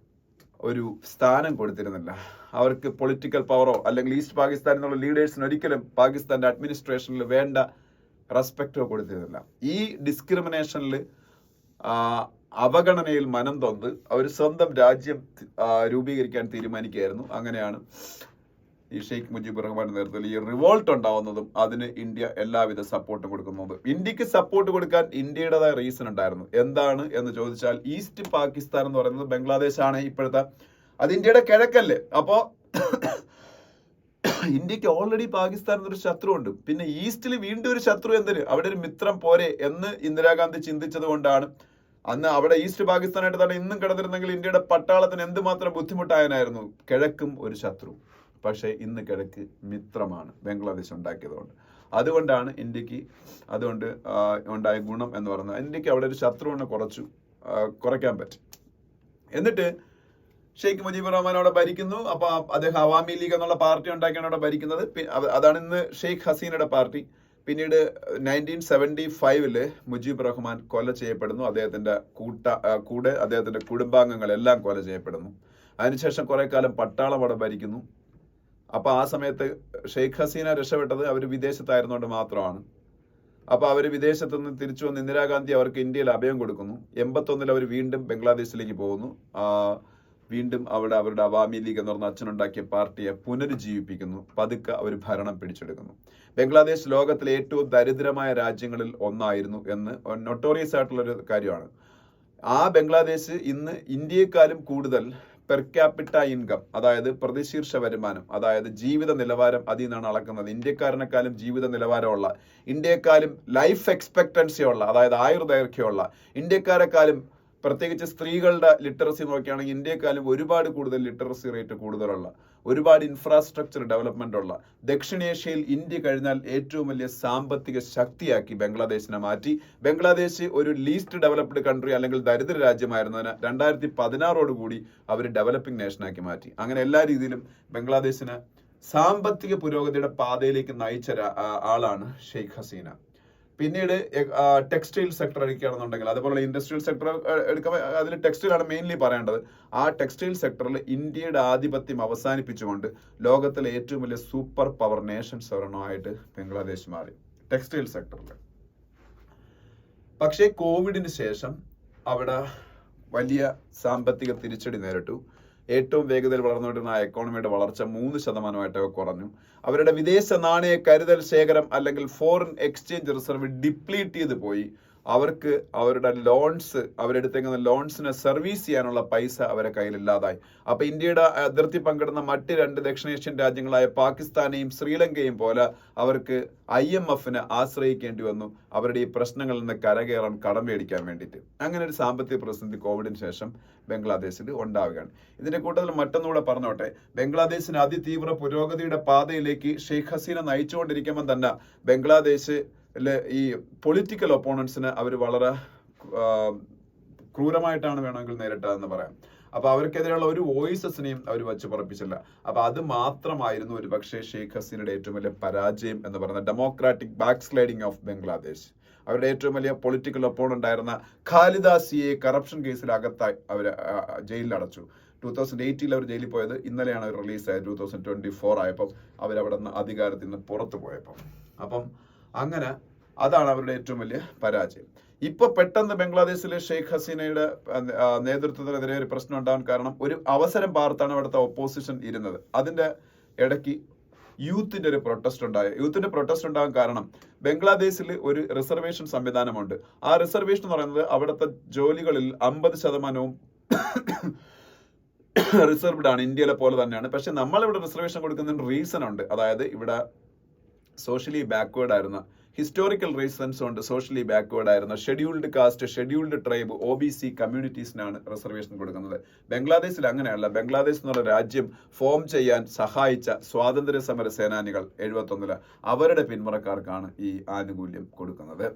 ഒരു സ്ഥാനം കൊടുത്തിരുന്നില്ല. അവർക്ക് പൊളിറ്റിക്കൽ പവറോ അല്ലെങ്കിൽ ഈസ്റ്റ് പാകിസ്ഥാൻ എന്നുള്ള ലീഡേഴ്സിന് ഒരിക്കലും പാകിസ്ഥാന്റെ അഡ്മിനിസ്ട്രേഷനിൽ വേണ്ട റെസ്പെക്റ്റോ കൊടുത്തിരുന്നില്ല. ഈ ഡിസ്ക്രിമിനേഷനിൽ അവഗണനയിൽ മനം തൊന്ന് അവർ സ്വന്തം രാജ്യം രൂപീകരിക്കാൻ തീരുമാനിക്കുകയായിരുന്നു. അങ്ങനെയാണ് ഈ ഷെയ്ഖ് മുജീബുർ റഹ്മാന്റെ നേതൃത്വത്തിൽ ഈ റിവോൾട്ട് ഉണ്ടാവുന്നതും അതിന് ഇന്ത്യ എല്ലാവിധ സപ്പോർട്ടും കൊടുക്കുന്നതും. ഇന്ത്യക്ക് സപ്പോർട്ട് കൊടുക്കാൻ ഇന്ത്യയുടേതായ റീസൺ ഉണ്ടായിരുന്നു. എന്താണ് എന്ന് ചോദിച്ചാൽ ഈസ്റ്റ് പാകിസ്ഥാൻ എന്ന് പറയുന്നത് ബംഗ്ലാദേശ് ആണ് ഇപ്പോഴത്തെ. അത് ഇന്ത്യയുടെ കിഴക്കല്ലേ. അപ്പോ ഇന്ത്യക്ക് ഓൾറെഡി പാകിസ്ഥാൻ എന്നൊരു ശത്രു ഉണ്ട്. പിന്നെ ഈസ്റ്റിൽ വീണ്ടും ഒരു ശത്രു എന്തിന്, അവിടെ ഒരു മിത്രം പോരെ എന്ന് ഇന്ദിരാഗാന്ധി ചിന്തിച്ചത് കൊണ്ടാണ് അന്ന് അവിടെ ഈസ്റ്റ് പാകിസ്ഥാനായിട്ട് തന്നെ ഇന്നും കിടന്നിരുന്നെങ്കിൽ ഇന്ത്യയുടെ പട്ടാളത്തിന് എന്തുമാത്രം ബുദ്ധിമുട്ടായനായിരുന്നു. കിഴക്കും ഒരു ശത്രു, പക്ഷേ ഇന്ന് കിഴക്ക് മിത്രമാണ് ബംഗ്ലാദേശ് ഉണ്ടാക്കിയതുകൊണ്ട്. അതുകൊണ്ടാണ് ഇന്ത്യക്ക് അതുകൊണ്ട് ഉണ്ടായ ഗുണം എന്ന് പറയുന്നത്. ഇന്ത്യക്ക് അവിടെ ഒരു ശത്രുവിനെ കുറയ്ക്കാൻ പറ്റും. എന്നിട്ട് ഷെയ്ഖ് മുജീബുർ റഹ്മാൻ അവിടെ ഭരിക്കുന്നു. അപ്പൊ അദ്ദേഹം അവാമി ലീഗ് എന്നുള്ള പാർട്ടി ഉണ്ടാക്കിയാണ് അവിടെ ഭരിക്കുന്നത്. അതാണ് ഇന്ന് ഷെയ്ഖ് ഹസീനയുടെ പാർട്ടി. പിന്നീട് 1975 മുജീബുർ റഹ്മാൻ കൊല ചെയ്യപ്പെടുന്നു. അദ്ദേഹത്തിന്റെ കൂടെ അദ്ദേഹത്തിന്റെ കുടുംബാംഗങ്ങളെല്ലാം കൊല ചെയ്യപ്പെടുന്നു. അതിനുശേഷം കുറെ കാലം പട്ടാളം അവിടെ ഭരിക്കുന്നു. അപ്പൊ ആ സമയത്ത് ഷെയ്ഖ് ഹസീന രക്ഷപ്പെട്ടത് അവർ വിദേശത്തായിരുന്നുകൊണ്ട് മാത്രമാണ്. അപ്പൊ അവര് വിദേശത്ത് നിന്ന് തിരിച്ചു വന്ന് ഇന്ദിരാഗാന്ധി അവർക്ക് ഇന്ത്യയിൽ അഭയം കൊടുക്കുന്നു. 81 അവർ വീണ്ടും ബംഗ്ലാദേശിലേക്ക് പോകുന്നു. വീണ്ടും അവിടെ അവരുടെ അവാമി ലീഗ് എന്ന് പറഞ്ഞ അച്ഛനുണ്ടാക്കിയ പാർട്ടിയെ പുനരുജ്ജീവിപ്പിക്കുന്നു. പതുക്കെ അവർ ഭരണം പിടിച്ചെടുക്കുന്നു. ബംഗ്ലാദേശ് ലോകത്തിലെ ഏറ്റവും ദരിദ്രമായ രാജ്യങ്ങളിൽ ഒന്നായിരുന്നു എന്ന് നൊട്ടോറിയസ് ആയിട്ടുള്ളൊരു കാര്യമാണ്. ആ ബംഗ്ലാദേശ് ഇന്ന് ഇന്ത്യയെക്കാളും കൂടുതൽ പെർ ക്യാപിറ്റ ഇൻകം, അതായത് പ്രതിശീർഷ വരുമാനം, അതായത് ജീവിത നിലവാരം അതിൽ നിന്നാണ് അളക്കുന്നത്. ഇന്ത്യക്കാരനെക്കാളും ജീവിത നിലവാരമുള്ള, ഇന്ത്യയെക്കാളും ലൈഫ് എക്സ്പെക്ടൻസി ഉള്ള, അതായത് ആയുർദൈർഘ്യമുള്ള, ഇന്ത്യക്കാരെക്കാളും പ്രത്യേകിച്ച് സ്ത്രീകളുടെ ലിറ്ററസി നോക്കുകയാണെങ്കിൽ ഇന്ത്യയെക്കാളും ഒരുപാട് കൂടുതൽ ലിറ്ററസി റേറ്റ് കൂടുതലുള്ള, ഒരുപാട് ഇൻഫ്രാസ്ട്രക്ചർ ഡെവലപ്മെന്റ് ഉള്ള, ദക്ഷിണേഷ്യയിൽ ഇന്ത്യ കഴിഞ്ഞാൽ ഏറ്റവും വലിയ സാമ്പത്തിക ശക്തിയാക്കി ബംഗ്ലാദേശിനെ മാറ്റി. ബംഗ്ലാദേശ് ഒരു ലീസ്റ്റ് ഡെവലപ്ഡ് കൺട്രി അല്ലെങ്കിൽ ദരിദ്ര രാജ്യമായിരുന്നതിന് 2016 കൂടി അവർ ഡെവലപ്പിംഗ് നേഷനാക്കി മാറ്റി. അങ്ങനെ എല്ലാ രീതിയിലും ബംഗ്ലാദേശിനെ സാമ്പത്തിക പുരോഗതിയുടെ പാതയിലേക്ക് നയിച്ച ആളാണ് ഷെയ്ഖ് ഹസീന. പിന്നീട് ടെക്സ്റ്റൈൽ സെക്ടർ എടുക്കുകയാണെന്നുണ്ടെങ്കിൽ, അതുപോലെ ഇൻഡസ്ട്രിയൽ സെക്ടർ എടുക്കുമ്പോൾ അതിൽ ടെക്സ്റ്റൈലാണ് മെയിൻലി പറയേണ്ടത്. ആ ടെക്സ്റ്റൈൽ സെക്ടറിൽ ഇന്ത്യയുടെ ആധിപത്യം അവസാനിപ്പിച്ചുകൊണ്ട് ലോകത്തിലെ ഏറ്റവും വലിയ സൂപ്പർ പവർ നേഷൻസ് ഒരെണ്ണമായിട്ട് ബംഗ്ലാദേശ് മാറി ടെക്സ്റ്റൈൽ സെക്ടറിൽ. പക്ഷേ കോവിഡിന് ശേഷം അവിടെ വലിയ സാമ്പത്തിക തിരിച്ചടി നേരിട്ടു. ഏറ്റവും വേഗതയിൽ വളർന്നുകൊണ്ടിരുന്ന ആ എക്കോണമിയുടെ വളർച്ച 3% കുറഞ്ഞു. അവരുടെ വിദേശ നാണയ കരുതൽ ശേഖരം അല്ലെങ്കിൽ ഫോറിൻ എക്സ്ചേഞ്ച് റിസർവ് ഡിപ്ലീറ്റ് ചെയ്ത് പോയി. അവർക്ക് അവരുടെ ലോൺസ്, അവരെടുത്തേക്കുന്ന ലോൺസിനെ സർവീസ് ചെയ്യാനുള്ള പൈസ അവരെ കയ്യിലില്ലാതായി. അപ്പൊ ഇന്ത്യയുടെ അതിർത്തി പങ്കിടുന്ന മറ്റ് 2 ദക്ഷിണേഷ്യൻ രാജ്യങ്ങളായ പാകിസ്ഥാനെയും ശ്രീലങ്കയും പോലെ അവർക്ക് IMFനെ ആശ്രയിക്കേണ്ടി വന്നു അവരുടെ ഈ പ്രശ്നങ്ങളിൽ നിന്ന് കരകയറാൻ, കടം മേടിക്കാൻ വേണ്ടിയിട്ട്. അങ്ങനെ ഒരു സാമ്പത്തിക പ്രതിസന്ധി കോവിഡിന് ശേഷം ബംഗ്ലാദേശിൽ ഉണ്ടാവുകയാണ്. ഇതിന്റെ കൂട്ടത്തിൽ മറ്റൊന്നുകൂടെ പറഞ്ഞോട്ടെ, ബംഗ്ലാദേശിന് അതിതീവ്ര പുരോഗതിയുടെ പാതയിലേക്ക് ഷെയ്ഖ് ഹസീന നയിച്ചുകൊണ്ടിരിക്കുമ്പോൾ തന്നെ ബംഗ്ലാദേശിലെ ഈ പൊളിറ്റിക്കൽ ഒപ്പോണൻസിന് അവർ വളരെ ക്രൂരമായിട്ടാണ് വേണമെങ്കിൽ നേരിട്ടതെന്ന് പറയാം. അപ്പൊ അവർക്കെതിരെയുള്ള ഒരു വോയിസസിനെയും അവർ വച്ച് പറപ്പിച്ചില്ല. അപ്പൊ അത് മാത്രമായിരുന്നു ഒരു പക്ഷേ ഷെയ്ഖ് ഹസീനയുടെ ഏറ്റവും വലിയ പരാജയം എന്ന് പറയുന്നത്, democratic back sliding of Bangladesh. അവരുടെ ഏറ്റവും വലിയ പൊളിറ്റിക്കൽ ഒപ്പോണന്റ് ആയിരുന്ന ഖാലിദ സിയെ കറപ്ഷൻ കേസിൽ അകത്തായി അവർ ജയിലിൽ അടച്ചു. 2018 അവർ ജയിലിൽ പോയത്. ഇന്നലെയാണ് അവർ റിലീസായത് 2024 ആയപ്പം അവരവിടെ നിന്ന് അധികാരത്തിൽ നിന്ന് പുറത്തു പോയപ്പം. അപ്പം അങ്ങനെ അതാണ് അവരുടെ ഏറ്റവും വലിയ പരാജയം. ഇപ്പൊ പെട്ടെന്ന് ബംഗ്ലാദേശിലെ ഷെയ്ഖ് ഹസീനയുടെ നേതൃത്വത്തിനെതിരെ ഒരു പ്രശ്നം ഉണ്ടാകാൻ കാരണം ഒരു അവസരം പാർത്താണ് അവിടുത്തെ ഒപ്പോസിഷൻ ഇരുന്നത്. അതിന്റെ ഇടയ്ക്ക് യൂത്തിന്റെ ഒരു പ്രൊട്ടസ്റ്റ് ഉണ്ടായി. യൂത്തിന്റെ പ്രൊട്ടസ്റ്റ് ഉണ്ടാകാൻ കാരണം ബംഗ്ലാദേശിൽ ഒരു റിസർവേഷൻ സംവിധാനമുണ്ട്. ആ റിസർവേഷൻ എന്ന് പറയുന്നത് അവിടുത്തെ ജോലികളിൽ 50% റിസർവ്ഡ് ആണ്, ഇന്ത്യയിലെ പോലെ തന്നെയാണ്. പക്ഷെ നമ്മളിവിടെ റിസർവേഷൻ കൊടുക്കുന്നതിന് റീസൺ ഉണ്ട്. അതായത് ഇവിടെ സോഷ്യലി ബാക്ക്വേർഡ് ആയിരുന്ന, ഹിസ്റ്റോറിക്കൽ റീസൺസ് കൊണ്ട് സോഷ്യലി ബാക്ക്വേർഡ് ആയിരുന്ന scheduled caste, scheduled tribe, OBC കമ്മ്യൂണിറ്റീസിനാണ് റിസർവേഷൻ കൊടുക്കുന്നത്. ബംഗ്ലാദേശിൽ അങ്ങനെയല്ല. ബംഗ്ലാദേശ് എന്നുള്ള രാജ്യം ഫോം ചെയ്യാൻ സഹായിച്ച സ്വാതന്ത്ര്യ സമര സേനാനികൾ 71 അവരുടെ പിന്മുറക്കാർക്കാണ് ഈ ആനുകൂല്യം കൊടുക്കുന്നത്.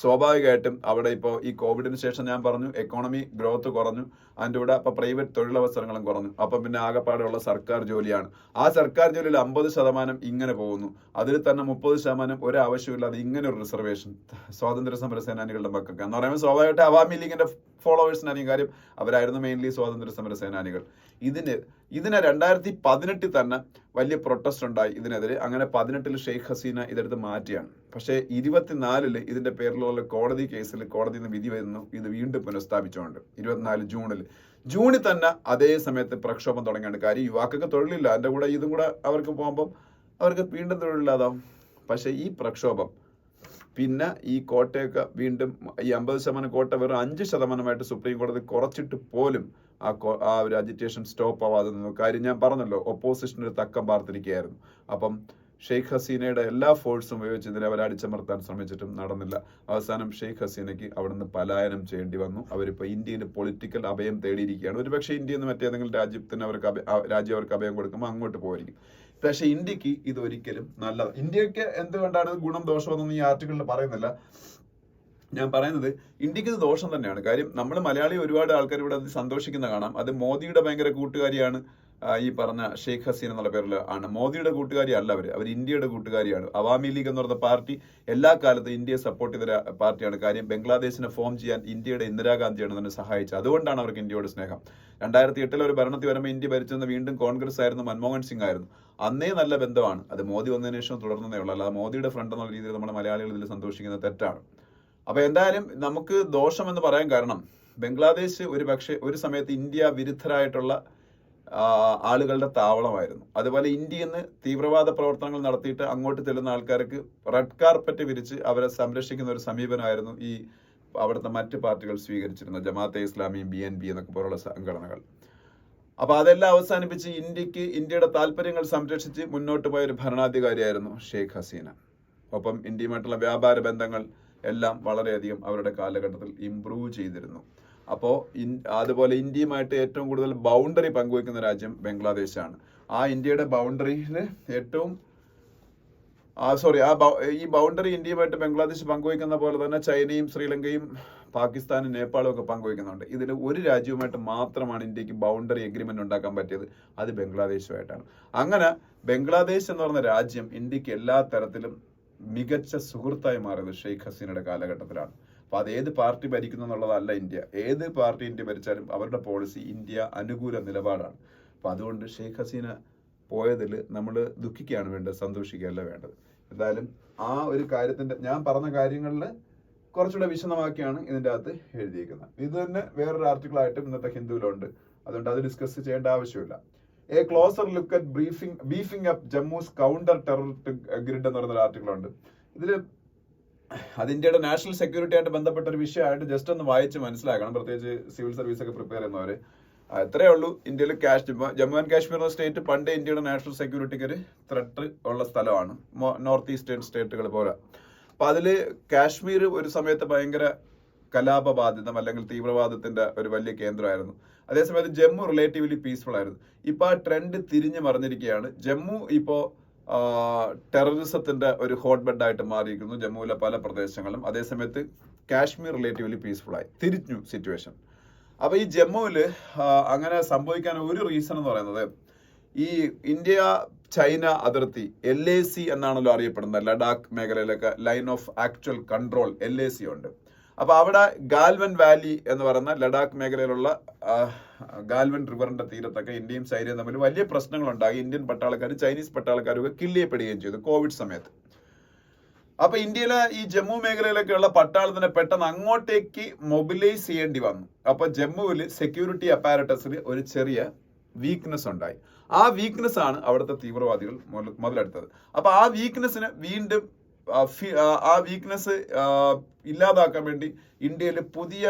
സ്വാഭാവികമായിട്ടും അവിടെ ഇപ്പോൾ ഈ കോവിഡിന് ശേഷം ഞാൻ പറഞ്ഞു എക്കോണമി ഗ്രോത്ത് കുറഞ്ഞു, അതിൻ്റെ കൂടെ അപ്പോൾ പ്രൈവറ്റ് തൊഴിലവസരങ്ങളും കുറഞ്ഞു. അപ്പം പിന്നെ ആകെപ്പാടെയുള്ള സർക്കാർ ജോലിയാണ്. ആ സർക്കാർ ജോലിയിൽ 50% ഇങ്ങനെ പോകുന്നു. അതിൽ തന്നെ 30% ഒരു ആവശ്യമില്ലാതെ ഇങ്ങനെ ഒരു റിസർവേഷൻ സ്വാതന്ത്ര്യ സമര സേനാനികളുടെ മക്കൾക്ക് എന്ന് പറയുമ്പോൾ സ്വാഭാവികമായിട്ട് അവാമി ലീഗിന്റെ ഫോളോവേഴ്സിനാണ് കാര്യം. അവരായിരുന്നു മെയിൻലി സ്വാതന്ത്ര്യ സമര സേനാനികൾ. ഇതിനെ 2018 തന്നെ വലിയ പ്രൊട്ടസ്റ്റ് ഉണ്ടായി ഇതിനെതിരെ. അങ്ങനെ 18 ഷെയ്ഖ് ഹസീന ഇതെടുത്ത് മാറ്റിയാണ്. പക്ഷേ 24 ഇതിന്റെ പേരിലുള്ള കോടതി കേസിൽ കോടതിയിൽ നിന്ന് വിധി വരുന്നു ഇത് വീണ്ടും പുനഃസ്ഥാപിച്ചുകൊണ്ട് 24 ജൂണിൽ തന്നെ അതേ സമയത്ത് പ്രക്ഷോഭം തുടങ്ങിയാണ്. കാര്യം യുവാക്കൾക്ക് തൊഴിലില്ല, അതിന്റെ കൂടെ ഇതും കൂടെ അവർക്ക് പോകുമ്പോൾ അവർക്ക് വീണ്ടും തൊഴിലില്ലാതാവും. പക്ഷെ ഈ പ്രക്ഷോഭം പിന്നെ ഈ കോട്ടയൊക്കെ വീണ്ടും ഈ 50% കോട്ട വെറും 5% സുപ്രീം കോടതി കുറച്ചിട്ട് പോലും ആ ഒരു അജിറ്റേഷൻ സ്റ്റോപ്പ് ആവാതെ നിന്നു. കാര്യം ഞാൻ പറഞ്ഞല്ലോ, ഒപ്പോസിഷന് ഒരു തക്കം പാർത്തിരിക്കുകയായിരുന്നു. അപ്പം ഷെയ്ഖ് ഹസീനയുടെ എല്ലാ ഫോഴ്സും ഉപയോഗിച്ച് ഇതിനെ അവർ അടിച്ചമർത്താൻ ശ്രമിച്ചിട്ടും നടന്നില്ല. അവസാനം ഷെയ്ഖ് ഹസീനയ്ക്ക് അവിടുന്ന് പലായനം ചെയ്യേണ്ടി വന്നു. അവരിപ്പോൾ ഇന്ത്യയിൽ പൊളിറ്റിക്കൽ അഭയം തേടിയിരിക്കുകയാണ്. ഒരുപക്ഷെ ഇന്ത്യയിൽ നിന്ന് മറ്റേതെങ്കിലും രാജ്യം അവർക്ക് അഭയം കൊടുക്കുമ്പോൾ അങ്ങോട്ട് പോയിരിക്കും. പക്ഷെ ഇന്ത്യക്ക് ഇത് ഒരിക്കലും നല്ലത്. ഇന്ത്യക്ക് എന്തുകൊണ്ടാണ് ഗുണം ദോഷമെന്നൊന്നും ഈ ആർട്ടിക്കിളിൽ പറയുന്നില്ല. ഞാൻ പറയുന്നത് ഇന്ത്യക്ക് ഇത് ദോഷം തന്നെയാണ്. കാര്യം നമ്മൾ മലയാളി ഒരുപാട് ആൾക്കാർ ഇവിടെ അത് സന്തോഷിക്കുന്ന കാണാം. അത് മോദിയുടെ ഭയങ്കര കൂട്ടുകാരിയാണ് ഈ പറഞ്ഞ ഷെയ്ഖ് ഹസീന എന്നുള്ള പേരിൽ ആണ്. മോദിയുടെ കൂട്ടുകാരി അല്ല അവർ ഇന്ത്യയുടെ കൂട്ടുകാരിയാണ്. അവാമി ലീഗ് എന്ന് പറഞ്ഞ പാർട്ടി എല്ലാ കാലത്തും ഇന്ത്യയെ സപ്പോർട്ട് ചെയ്ത പാർട്ടിയാണ്. കാര്യം ബംഗ്ലാദേശിനെ ഫോം ചെയ്യാൻ ഇന്ത്യയുടെ ഇന്ദിരാഗാന്ധിയാണ് തന്നെ സഹായിച്ചത്. അതുകൊണ്ടാണ് അവർക്ക് ഇന്ത്യയോട് സ്നേഹം. 2008 ഒരു ഭരണത്തിൽ വരുമ്പോൾ ഇന്ത്യ ഭരിച്ചെന്ന് വീണ്ടും കോൺഗ്രസ് ആയിരുന്നു, മൻമോഹൻ സിംഗ് ആയിരുന്നു. അന്നേ നല്ല ബന്ധമാണ്. അത് മോദി വന്നതിന് ശേഷം തുടർന്നതേ ഉള്ളൂ. അല്ലാതെ മോദിയുടെ ഫ്രണ്ട് എന്നുള്ള രീതിയിൽ നമ്മുടെ മലയാളികൾ ഇതിൽ സന്തോഷിക്കുന്നത് തെറ്റാണ്. അപ്പൊ എന്തായാലും നമുക്ക് ദോഷം എന്ന് പറയാൻ കാരണം ബംഗ്ലാദേശ് ഒരു സമയത്ത് ഇന്ത്യ വിരുദ്ധരായിട്ടുള്ള ആളുകളുടെ താവളമായിരുന്നു. അതുപോലെ ഇന്ത്യയിൽ നിന്ന് തീവ്രവാദ പ്രവർത്തനങ്ങൾ നടത്തിയിട്ട് അങ്ങോട്ട് ചെല്ലുന്ന ആൾക്കാർക്ക് റെഡ് കാർപ്പറ്റ് വിരിച്ച് അവരെ സംരക്ഷിക്കുന്ന ഒരു സമീപനമായിരുന്നു ഈ അവിടുത്തെ മറ്റ് പാർട്ടികൾ സ്വീകരിച്ചിരുന്നത്, ജമാഅത്തെ ഇസ്ലാമിയും BNP എന്നൊക്കെ പോലുള്ള സംഘടനകൾ. അപ്പൊ അതെല്ലാം അവസാനിപ്പിച്ച് ഇന്ത്യയുടെ താല്പര്യങ്ങൾ സംരക്ഷിച്ച് മുന്നോട്ട് പോയ ഒരു ഭരണാധികാരിയായിരുന്നു ഷെയ്ഖ് ഹസീന. ഒപ്പം ഇന്ത്യയുമായിട്ടുള്ള വ്യാപാര ബന്ധങ്ങൾ എല്ലാം വളരെയധികം അവരുടെ കാലഘട്ടത്തിൽ ഇംപ്രൂവ് ചെയ്തിരുന്നു. അപ്പോൾ അതുപോലെ ഇന്ത്യയുമായിട്ട് ഏറ്റവും കൂടുതൽ ബൗണ്ടറി പങ്കുവയ്ക്കുന്ന രാജ്യം ബംഗ്ലാദേശാണ്. ആ ഇന്ത്യയുടെ ബൗണ്ടറിയിൽ ഈ ബൗണ്ടറി ഇന്ത്യയുമായിട്ട് ബംഗ്ലാദേശ് പങ്കുവയ്ക്കുന്ന പോലെ തന്നെ ചൈനയും ശ്രീലങ്കയും പാകിസ്ഥാനും നേപ്പാളും ഒക്കെ പങ്കുവയ്ക്കുന്നുണ്ട്. ഇതിൽ ഒരു രാജ്യവുമായിട്ട് മാത്രമാണ് ഇന്ത്യക്ക് ബൗണ്ടറി എഗ്രിമെന്റ് ഉണ്ടാക്കാൻ പറ്റിയത്, അത് ബംഗ്ലാദേശുമായിട്ടാണ്. അങ്ങനെ ബംഗ്ലാദേശ് എന്ന് പറഞ്ഞ രാജ്യം ഇന്ത്യക്ക് എല്ലാ തരത്തിലും മികച്ച സുഹൃത്തായി മാറിയത് ഷെയ്ഖ് ഹസീനയുടെ കാലഘട്ടത്തിലാണ്. അപ്പൊ അത് ഏത് പാർട്ടി ഭരിക്കുന്നു എന്നുള്ളതല്ല ഇന്ത്യ. ഏത് പാർട്ടി ഇന്ത്യ ഭരിച്ചാലും അവരുടെ പോളിസി ഇന്ത്യ അനുകൂല നിലപാടാണ്. അപ്പൊ അതുകൊണ്ട് ഷെയ്ഖ് ഹസീന പോയതിൽ നമ്മൾ ദുഃഖിക്കുകയാണ് വേണ്ടത്, സന്തോഷിക്കുകയല്ല വേണ്ടത്. എന്തായാലും ആ ഒരു കാര്യത്തിന്റെ ഞാൻ പറഞ്ഞ കാര്യങ്ങളിൽ കുറച്ചുകൂടെ വിശദമാക്കിയാണ് ഇതിന്റെ അകത്ത് എഴുതിയിരിക്കുന്നത്. ഇത് തന്നെ വേറൊരു ആർട്ടിക്കിളായിട്ടും ഇന്നത്തെ ഹിന്ദുവിലുണ്ട്. അതുകൊണ്ട് അത് ഡിസ്കസ് ചെയ്യേണ്ട ആവശ്യമില്ല. A closer look at beefing up Jammu's counter terrorist grid എന്ന് പറയുന്ന ഒരു ആർട്ടിക്കിൾ ഉണ്ട്. ഇതിൽ അത് ഇന്ത്യയുടെ നാഷണൽ സെക്യൂരിറ്റി ആയിട്ട് ബന്ധപ്പെട്ട ഒരു വിഷയമായിട്ട് ജസ്റ്റ് ഒന്ന് വായിച്ച് മനസ്സിലാക്കണം, പ്രത്യേകിച്ച് സിവിൽ സർവീസ് ഒക്കെ പ്രിപ്പയർ ചെയ്യുന്നവര്. എത്രയേ ഉള്ളൂ, ഇന്ത്യയിൽ ജമ്മു ആൻഡ് കാശ്മീർ എന്ന സ്റ്റേറ്റ് പണ്ട് ഇന്ത്യയുടെ നാഷണൽ സെക്യൂരിറ്റിക്ക് ഒരു ത്രെട്ട് ഉള്ള സ്ഥലമാണ്, നോർത്ത് ഈസ്റ്റേൺ സ്റ്റേറ്റുകൾ പോലെ. അപ്പൊ അതില് കാശ്മീർ ഒരു സമയത്ത് ഭയങ്കര കലാപബാധിതം അല്ലെങ്കിൽ തീവ്രവാദത്തിന്റെ ഒരു വലിയ കേന്ദ്രമായിരുന്നു. അതേസമയത്ത് ജമ്മു റിലേറ്റീവ്ലി പീസ്ഫുൾ ആയിരുന്നു. ഇപ്പൊ ആ ട്രെൻഡ് തിരിഞ്ഞു മറിഞ്ഞിരിക്കുകയാണ്. ജമ്മു ഇപ്പോ ടെററിസത്തിന്റെ ഒരു ഹോട്ട് ബെഡ് ആയിട്ട് മാറിയിരിക്കുന്നു ജമ്മുവിലെ പല പ്രദേശങ്ങളും. അതേസമയത്ത് കാശ്മീർ റിലേറ്റീവ്ലി പീസ്ഫുൾ ആയി തിരിഞ്ഞു സിറ്റുവേഷൻ. അപ്പൊ ഈ ജമ്മുവില് അങ്ങനെ സംഭവിക്കാൻ ഒരു റീസൺ എന്ന് പറയുന്നത്, ഈ ഇന്ത്യ ചൈന അതിർത്തി LAC എന്നാണല്ലോ അറിയപ്പെടുന്നത്, ലഡാക്ക് മേഖലയിലൊക്കെ line of actual control LAC ഉണ്ട്. അപ്പൊ അവിടെ ഗാൽവൻ വാലി എന്ന് പറയുന്ന ലഡാക്ക് മേഖലയിലുള്ള ഗാൽവൻ റിവറിന്റെ തീരത്തൊക്കെ ഇന്ത്യയും ചൈനയും തമ്മിൽ വലിയ പ്രശ്നങ്ങൾ ഉണ്ടായി. ഇന്ത്യൻ പട്ടാളക്കാരും ചൈനീസ് പട്ടാളക്കാരും ഒക്കെ കില്ല് ചെയ്യപ്പെടുകയും ചെയ്തു കോവിഡ് സമയത്ത്. അപ്പൊ ഇന്ത്യയിലെ ഈ ജമ്മു മേഖലയിലൊക്കെയുള്ള പട്ടാളത്തിനെ പെട്ടെന്ന് അങ്ങോട്ടേക്ക് മൊബിലൈസ് ചെയ്യേണ്ടി വന്നു. അപ്പൊ ജമ്മുവിൽ സെക്യൂരിറ്റി അപ്പാരറ്റസിൽ ഒരു ചെറിയ വീക്ക്നെസ് ഉണ്ടായി. ആ വീക്ക്നെസ് ആണ് അവിടുത്തെ തീവ്രവാദികൾ മുതലെടുത്തത്. അപ്പൊ ആ വീക്ക്നെസ്സിന് വീണ്ടും ആ വീക്ക്നെസ് ഇല്ലാതാക്കാൻ വേണ്ടി ഇന്ത്യയിൽ പുതിയ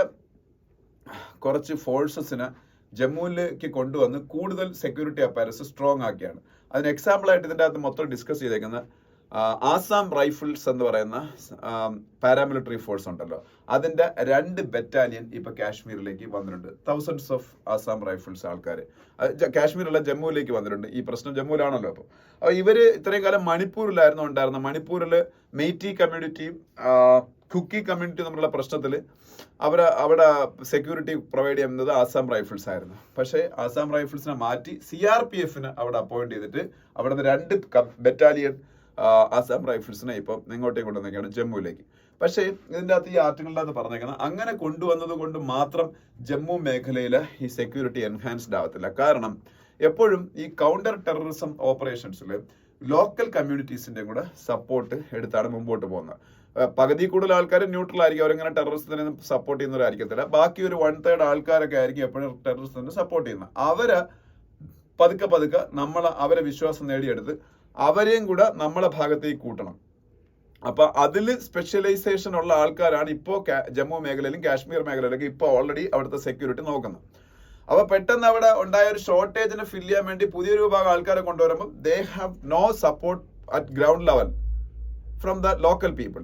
കുറച്ച് ഫോഴ്സസിനെ ജമ്മുവിലേക്ക് കൊണ്ടുവന്ന് കൂടുതൽ സെക്യൂരിറ്റി അപ്പാരറ്റ്സ് സ്ട്രോങ് ആക്കിയാണ്. അതിന് എക്സാമ്പിൾ ആയിട്ട് ഇതിൻ്റെ അകത്ത് മൊത്തം ഡിസ്കസ് ചെയ്തേക്കുന്ന ആസാം റൈഫിൾസ് എന്ന് പറയുന്ന പാരാമിലിറ്ററി ഫോഴ്സ് ഉണ്ടല്ലോ, അതിന്റെ 2 ബറ്റാലിയൻ ഇപ്പൊ കാശ്മീരിലേക്ക് വന്നിട്ടുണ്ട്. തൗസൻഡ്സ് ഓഫ് ആസാം റൈഫിൾസ് ആൾക്കാർ കാശ്മീരല്ല ജമ്മുവിലേക്ക് വന്നിട്ടുണ്ട്. ഈ പ്രശ്നം ജമ്മുവിലാണല്ലോ. അപ്പോൾ ഇവര് ഇത്രയും കാലം മണിപ്പൂരിലായിരുന്നു ഉണ്ടായിരുന്നത്. മണിപ്പൂരിൽ മെയ്റ്റി കമ്മ്യൂണിറ്റിയും കുക്കി കമ്മ്യൂണിറ്റി തമ്മിലുള്ള പ്രശ്നത്തിൽ അവിടെ സെക്യൂരിറ്റി പ്രൊവൈഡ് ചെയ്യുന്നത് ആസാം റൈഫിൾസ് ആയിരുന്നു. പക്ഷേ ആസാം റൈഫിൾസിനെ മാറ്റി CRPFനെ അവിടെ അപ്പോയിന്റ് ചെയ്തിട്ട് അവിടെ നിന്ന് 2 ബറ്റാലിയൻ ആസാം റൈഫിൾസിനെ ഇപ്പം ഇങ്ങോട്ടേക്ക് കൊണ്ടുവന്നേക്കാണ് ജമ്മുവിലേക്ക്. പക്ഷേ ഇതിൻ്റെ അകത്ത് ഈ ആർട്ടിക്കിളിൻ്റെ അകത്ത് പറഞ്ഞേക്കുന്നത് അങ്ങനെ കൊണ്ടുവന്നത് കൊണ്ട് മാത്രം ജമ്മു മേഖലയിൽ ഈ സെക്യൂരിറ്റി എൻഹാൻസ്ഡ് ആവത്തില്ല. കാരണം എപ്പോഴും ഈ കൗണ്ടർ ടെററിസം ഓപ്പറേഷൻസിൽ ലോക്കൽ കമ്മ്യൂണിറ്റീസിൻ്റെയും കൂടെ സപ്പോർട്ട് എടുത്താണ് മുമ്പോട്ട് പോകുന്നത്. പകുതി കൂടുതൽ ആൾക്കാർ ന്യൂട്രൽ ആയിരിക്കും, അവരിങ്ങനെ ടെററിസത്തിനെ സപ്പോർട്ട് ചെയ്യുന്നവരായിരിക്കത്തില്ല. ബാക്കി ഒരു 1/3 ആൾക്കാരൊക്കെ ആയിരിക്കും എപ്പോഴും ടെററിസത്തിനെ സപ്പോർട്ട് ചെയ്യുന്നത്. അവരെ പതുക്കെ അവരെ വിശ്വാസം നേടിയെടുത്ത് അവരെയും കൂടെ നമ്മളെ ഭാഗത്തേക്ക് കൂട്ടണം. അപ്പൊ അതിൽ സ്പെഷ്യലൈസേഷൻ ഉള്ള ആൾക്കാരാണ് ഇപ്പോൾ ജമ്മു മേഖലയിലും കാശ്മീർ മേഖലയിലൊക്കെ ഇപ്പോൾ ഓൾറെഡി അവിടുത്തെ സെക്യൂരിറ്റി നോക്കുന്നത്. അപ്പൊ പെട്ടെന്ന് അവിടെ ഉണ്ടായ ഒരു ഷോർട്ടേജിനെ ഫില്ല് ചെയ്യാൻ വേണ്ടി പുതിയൊരു വിഭാഗം ആൾക്കാരെ കൊണ്ടുവരുമ്പോൾ they have no support at ground level from the local people.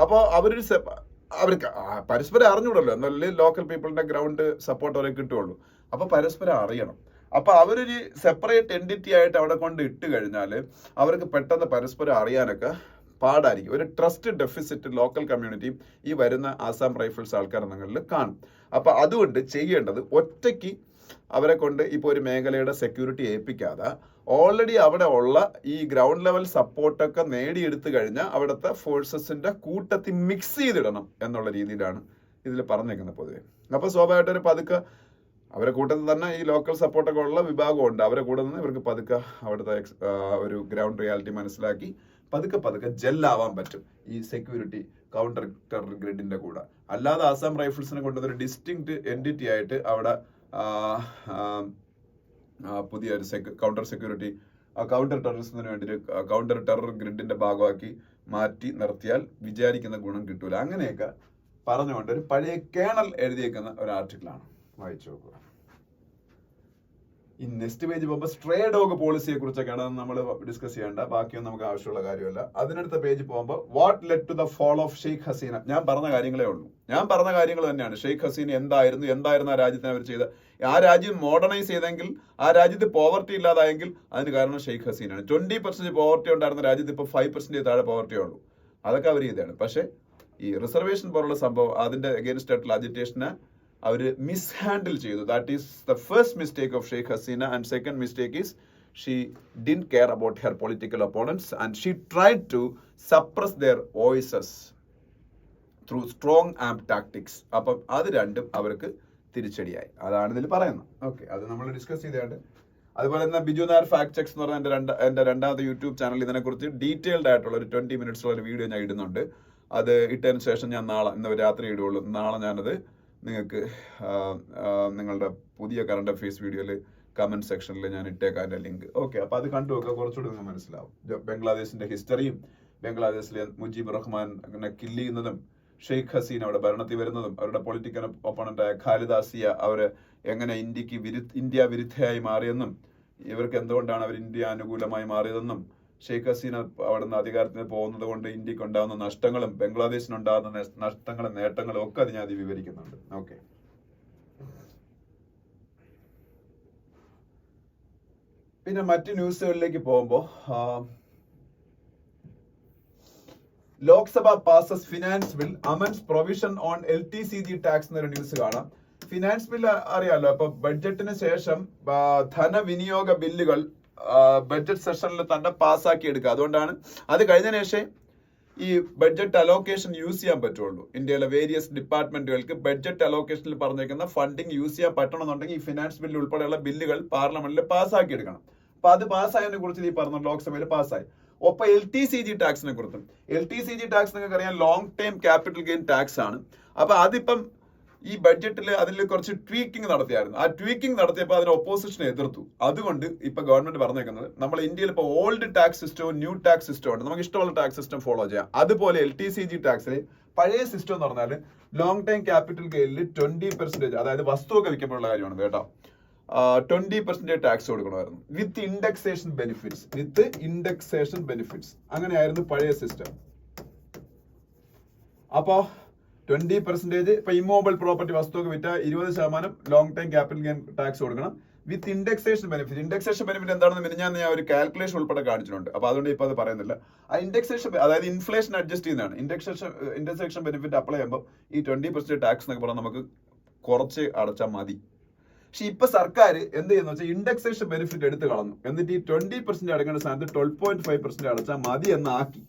അപ്പോൾ അവർക്ക് പരസ്പരം അറിഞ്ഞൂടല്ലോ, എന്നല്ലേ ലോക്കൽ പീപ്പിളിന്റെ ഗ്രൗണ്ട് സപ്പോർട്ട് അവരെ കിട്ടുകയുള്ളൂ. അപ്പൊ പരസ്പരം അറിയണം. അപ്പൊ അവരൊരു സെപ്പറേറ്റ് എൻറ്റിറ്റി ആയിട്ട് അവിടെ കൊണ്ട് ഇട്ട് കഴിഞ്ഞാൽ അവർക്ക് പെട്ടെന്ന് പരസ്പരം അറിയാനൊക്കെ പാടായിരിക്കും. ഒരു ട്രസ്റ്റ് ഡെഫിസിറ്റ് ലോക്കൽ കമ്മ്യൂണിറ്റിയും ഈ വരുന്ന ആസാം റൈഫിൾസ് ആൾക്കാരെന്നങ്ങളിൽ കാണും. അപ്പൊ അതുകൊണ്ട് ചെയ്യേണ്ടത് ഒറ്റയ്ക്ക് അവരെ കൊണ്ട് ഇപ്പോൾ ഒരു മേഖലയുടെ സെക്യൂരിറ്റി ഏൽപ്പിക്കാതെ ഓൾറെഡി അവിടെ ഉള്ള ഈ ഗ്രൗണ്ട് ലെവൽ സപ്പോർട്ടൊക്കെ നേടിയെടുത്തു കഴിഞ്ഞാൽ അവിടുത്തെ ഫോഴ്സസിന്റെ കൂട്ടത്തിൽ മിക്സ് ചെയ്തിടണം എന്നുള്ള രീതിയിലാണ് ഇതിൽ പറഞ്ഞേക്കുന്നത് പൊതുവെ. അപ്പൊ സ്വാഭാവികമായിട്ടൊരു പതുക്കെ അവരെ കൂട്ടത്തിൽ തന്നെ ഈ ലോക്കൽ സപ്പോർട്ടൊക്കെ ഉള്ള വിഭാഗമുണ്ട്. അവരെ കൂടെ നിന്ന് ഇവർക്ക് പതുക്കെ അവിടുത്തെ ഒരു ഗ്രൗണ്ട് റിയാലിറ്റി മനസ്സിലാക്കി പതുക്കെ ജെല്ലാവാൻ പറ്റും ഈ സെക്യൂരിറ്റി കൗണ്ടർ ടെറർ ഗ്രിഡിന്റെ കൂടെ. അല്ലാതെ ആസാം റൈഫിൾസിനെ കൊണ്ടുവന്നൊരു ഡിസ്റ്റിങ്ക്റ്റ് എൻറ്റിറ്റി ആയിട്ട് അവിടെ പുതിയൊരു കൗണ്ടർ സെക്യൂരിറ്റി കൗണ്ടർ ടെററിസത്തിന് വേണ്ടി കൗണ്ടർ ടെറർ ഗ്രിഡിന്റെ ഭാഗമാക്കി മാറ്റി നിർത്തിയാൽ വിചാരിക്കുന്ന ഗുണം കിട്ടൂല. അങ്ങനെയൊക്കെ പറഞ്ഞുകൊണ്ട് ഒരു പഴയ കേണൽ എഴുതിയേക്കുന്ന ഒരു ആർട്ടിക്കിളാണ്, വായിച്ചു നോക്കുക. ഈ നെക്സ്റ്റ് പേജ് പോകുമ്പോൾ സ്ട്രേ ഡോഗ് പോളിസിയെ കുറിച്ചൊക്കെയാണ് നമ്മൾ ഡിസ്കസ് ചെയ്യേണ്ട. ബാക്കിയൊന്നും നമുക്ക് ആവശ്യമുള്ള കാര്യമല്ല. അതിനടുത്ത പേജ് പോകുമ്പോൾ what led to the fall of Sheikh Hasina. ഞാൻ പറഞ്ഞ കാര്യങ്ങളേ ഉള്ളൂ, ഞാൻ പറഞ്ഞ കാര്യങ്ങൾ തന്നെയാണ്. ഷെയ്ഖ് ഹസീന എന്തായിരുന്നു ആ രാജ്യത്തിന് അവർ ചെയ്ത, ആ രാജ്യം മോഡേണൈസ് ചെയ്തെങ്കിൽ, ആ രാജ്യത്ത് പോവർട്ടി ഇല്ലാതായെങ്കിൽ അതിന് കാരണം ഷെയ്ഖ് ഹസീനാണ്. 20% പോവർട്ടി ഉണ്ടായിരുന്ന രാജ്യത്ത് ഇപ്പോൾ 5% താഴെ പോവർട്ടിയേ ഉള്ളൂ. അതൊക്കെ അവർ ചെയ്തതാണ്. പക്ഷേ ഈ റിസർവേഷൻ പോലുള്ള സംഭവം, അതിന്റെ അഗേൻസ്റ്റ് ആയിട്ടുള്ള അജിറ്റേഷനെ അവർ മിസ്ഹാൻഡിൽ ചെയ്തു. That is the first mistake of Sheikh Hasina. And second mistake is she didn't care about her political opponents and she tried to suppress their voices through strong ആംപ് ടാക്ടിക്സ്. അപ്പം അത് രണ്ടും അവർക്ക് തിരിച്ചടിയായി. അതാണ് ഇതിൽ പറയുന്നത്. ഓക്കെ, അത് നമ്മൾ ഡിസ്കസ് ചെയ്തതാണ്. അതുപോലെ തന്നെ ബിജു നായർ ഫാക്ട് ചെക്സ് എന്ന് പറഞ്ഞ എൻ്റെ രണ്ടാമത്തെ യൂട്യൂബ് ചാനൽ ഇതിനെക്കുറിച്ച് ഡീറ്റെയിൽഡ് ആയിട്ടുള്ള ഒരു 20 മിനിറ്റ്സുള്ള ഒരു വീഡിയോ ഞാൻ ഇടുന്നുണ്ട്. അത് ഇട്ടതിന് ശേഷം ഞാൻ ഇന്ന് രാത്രി ഇടുകയുള്ളൂ. നാളെ ഞാനത് നിങ്ങൾക്ക് നിങ്ങളുടെ പുതിയ കറണ്ട് അഫയേഴ്സ് വീഡിയോയിൽ കമന്റ് സെക്ഷനിൽ ഞാൻ ഇട്ടേക്കാം അതിൻ്റെ ലിങ്ക്. ഓക്കെ, അപ്പോൾ അത് കണ്ടു നോക്കുക, കുറച്ചുകൂടി നിങ്ങൾക്ക് മനസ്സിലാവും. ബംഗ്ലാദേശിന്റെ ഹിസ്റ്ററിയും ബംഗ്ലാദേശിലെ മുജീബ് റഹ്മാനെ കില്ല് ചെയ്യുന്നതും ഷെയ്ഖ് ഹസീന അവിടെ ഭരണത്തിൽ വരുന്നതും അവരുടെ പൊളിറ്റിക്കൽ ഒപ്പണന്റായ ഖാലിദ സിയ അവര് എങ്ങനെ ഇന്ത്യ വിരുദ്ധയായി മാറിയെന്നും ഇവർക്ക് എന്തുകൊണ്ടാണ് അവർ ഇന്ത്യ അനുകൂലമായി മാറിയതെന്നും ഷെയ്ഖ് ഹസീന അവിടുന്ന് അധികാരത്തിന് പോകുന്നത് കൊണ്ട് ഇന്ത്യക്ക് ഉണ്ടാകുന്ന നഷ്ടങ്ങളും ബംഗ്ലാദേശിനുണ്ടാകുന്ന നഷ്ടങ്ങളും നേട്ടങ്ങളും ഒക്കെ അതിനകത്ത് വിവരിക്കുന്നുണ്ട്. ഓക്കെ, പിന്നെ മറ്റു ന്യൂസുകളിലേക്ക് പോകുമ്പോൾ Lok Sabha passes finance bill amends provision on LTCG tax എന്നൊരു ന്യൂസ് കാണാം. ഫിനാൻസ് ബിൽ അറിയാലോ, അപ്പൊ ബഡ്ജറ്റിന് ശേഷം ധനവിനിയോഗ ബില്ലുകൾ ബഡ്ജറ്റ് സെഷനിൽ തന്നെ പാസ്സാക്കി എടുക്കുക. അതുകൊണ്ടാണ് അത് കഴിഞ്ഞതിന് ശേഷം ഈ ബഡ്ജറ്റ് അലോക്കേഷൻ യൂസ് ചെയ്യാൻ പറ്റുള്ളൂ. ഇന്ത്യയിലെ വേരിയസ് ഡിപ്പാർട്ട്മെന്റുകൾക്ക് ബഡ്ജറ്റ് അലോക്കേഷനിൽ പറഞ്ഞേക്കുന്ന ഫണ്ടിങ് യൂസ് ചെയ്യാൻ പറ്റണമെന്നുണ്ടെങ്കിൽ ഈ ഫിനാൻസ് ബില്ല് ഉൾപ്പെടെയുള്ള ബില്ലുകൾ പാർലമെന്റിൽ പാസ്സാക്കി എടുക്കണം. അപ്പൊ അത് പാസ്സായതിനെ കുറിച്ച് ഈ പറഞ്ഞു ലോക്സഭയിൽ പാസ്സായി. ഒപ്പം LTCG ടാക്സിനെ കുറിച്ചും, LTCG ടാക്സ് നിങ്ങൾക്ക് അറിയാം long time capital gain tax ആണ്. അപ്പൊ അതിപ്പം ഈ ബഡ്ജറ്റിൽ അതിൽ കുറച്ച് ട്വീക്കിംഗ് നടത്തിയായിരുന്നു. ആ ട്വീക്കിംഗ് നടത്തിയപ്പോൾ അതിന് ഒപ്പോസിഷനെ എതിർത്തു. അതുകൊണ്ട് ഇപ്പൊ ഗവൺമെന്റ് പറഞ്ഞേക്കുന്നത് നമ്മൾ ഇന്ത്യയിൽ ഇപ്പോൾ ഓൾഡ് ടാക്സ് സിസ്റ്റവും ന്യൂ ടാക്സ് സിസ്റ്റവും ഉണ്ട്, നമുക്ക് ഇഷ്ടമുള്ള ടാക്സ് സിസ്റ്റം ഫോളോ ചെയ്യാം. അതുപോലെ LTCG ടാക്സിൽ പഴയ സിസ്റ്റം എന്ന് പറഞ്ഞാൽ ലോങ് ടൈം ക്യാപിറ്റൽ ഗെയിനിൽ 20%, അതായത് വസ്തുവൊക്കെ വിൽക്കുമ്പോഴുള്ള കാര്യമാണ് കേട്ടോ, 20% ടാക്സ് കൊടുക്കണമായിരുന്നു വിത്ത് ഇൻഡെക്സേഷൻ ബെനിഫിറ്റ്സ്. അങ്ങനെയായിരുന്നു പഴയ സിസ്റ്റം. അപ്പോ 20% ഇപ്പൊ ഇമ്മോബിൾ പ്രോപ്പർട്ടി വസ്തുവൊക്കെ വിറ്റ 20% long time capital gain tax കൊടുക്കണം വിത്ത് ഇൻഡെക്സേഷൻ ബെനിഫിറ്റ്. ഇൻഡെക്സേഷൻ ബെനിഫിറ്റ് എന്താണെന്ന് ഞാൻ ഒരു കാൽക്കുലേഷൻ ഉൾപ്പെടെ കാണിച്ചിട്ടുണ്ട്. അപ്പൊ അതുകൊണ്ട് ഇപ്പൊ അത് പറയുന്നില്ല. ആ ഇൻഡെക്സേഷൻ, അതായത് ഇൻഫ്ലേഷൻ അഡ്ജസ്റ്റ് ചെയ്യുന്നതാണ്. ഇൻഡെക്സേഷൻ ബെനിഫിറ്റ് അപ്ലൈ ചെയ്യുമ്പോൾ ഈ 20% ടാക്സ് എന്നൊക്കെ പറഞ്ഞാൽ നമുക്ക് കുറച്ച് അടച്ചാൽ മതി. പക്ഷെ ഇപ്പൊ സർക്കാർ എന്ത് ചെയ്യുന്ന വെച്ചാൽ ഇൻഡെക്സേഷൻ ബെനിഫിറ്റ് എടുത്ത് കളഞ്ഞു. എന്നിട്ട് ഈ 20% അടങ്ങേണ്ട സ്ഥാനത്ത് 12.5% അടച്ചാൽ മതി എന്നാക്കി.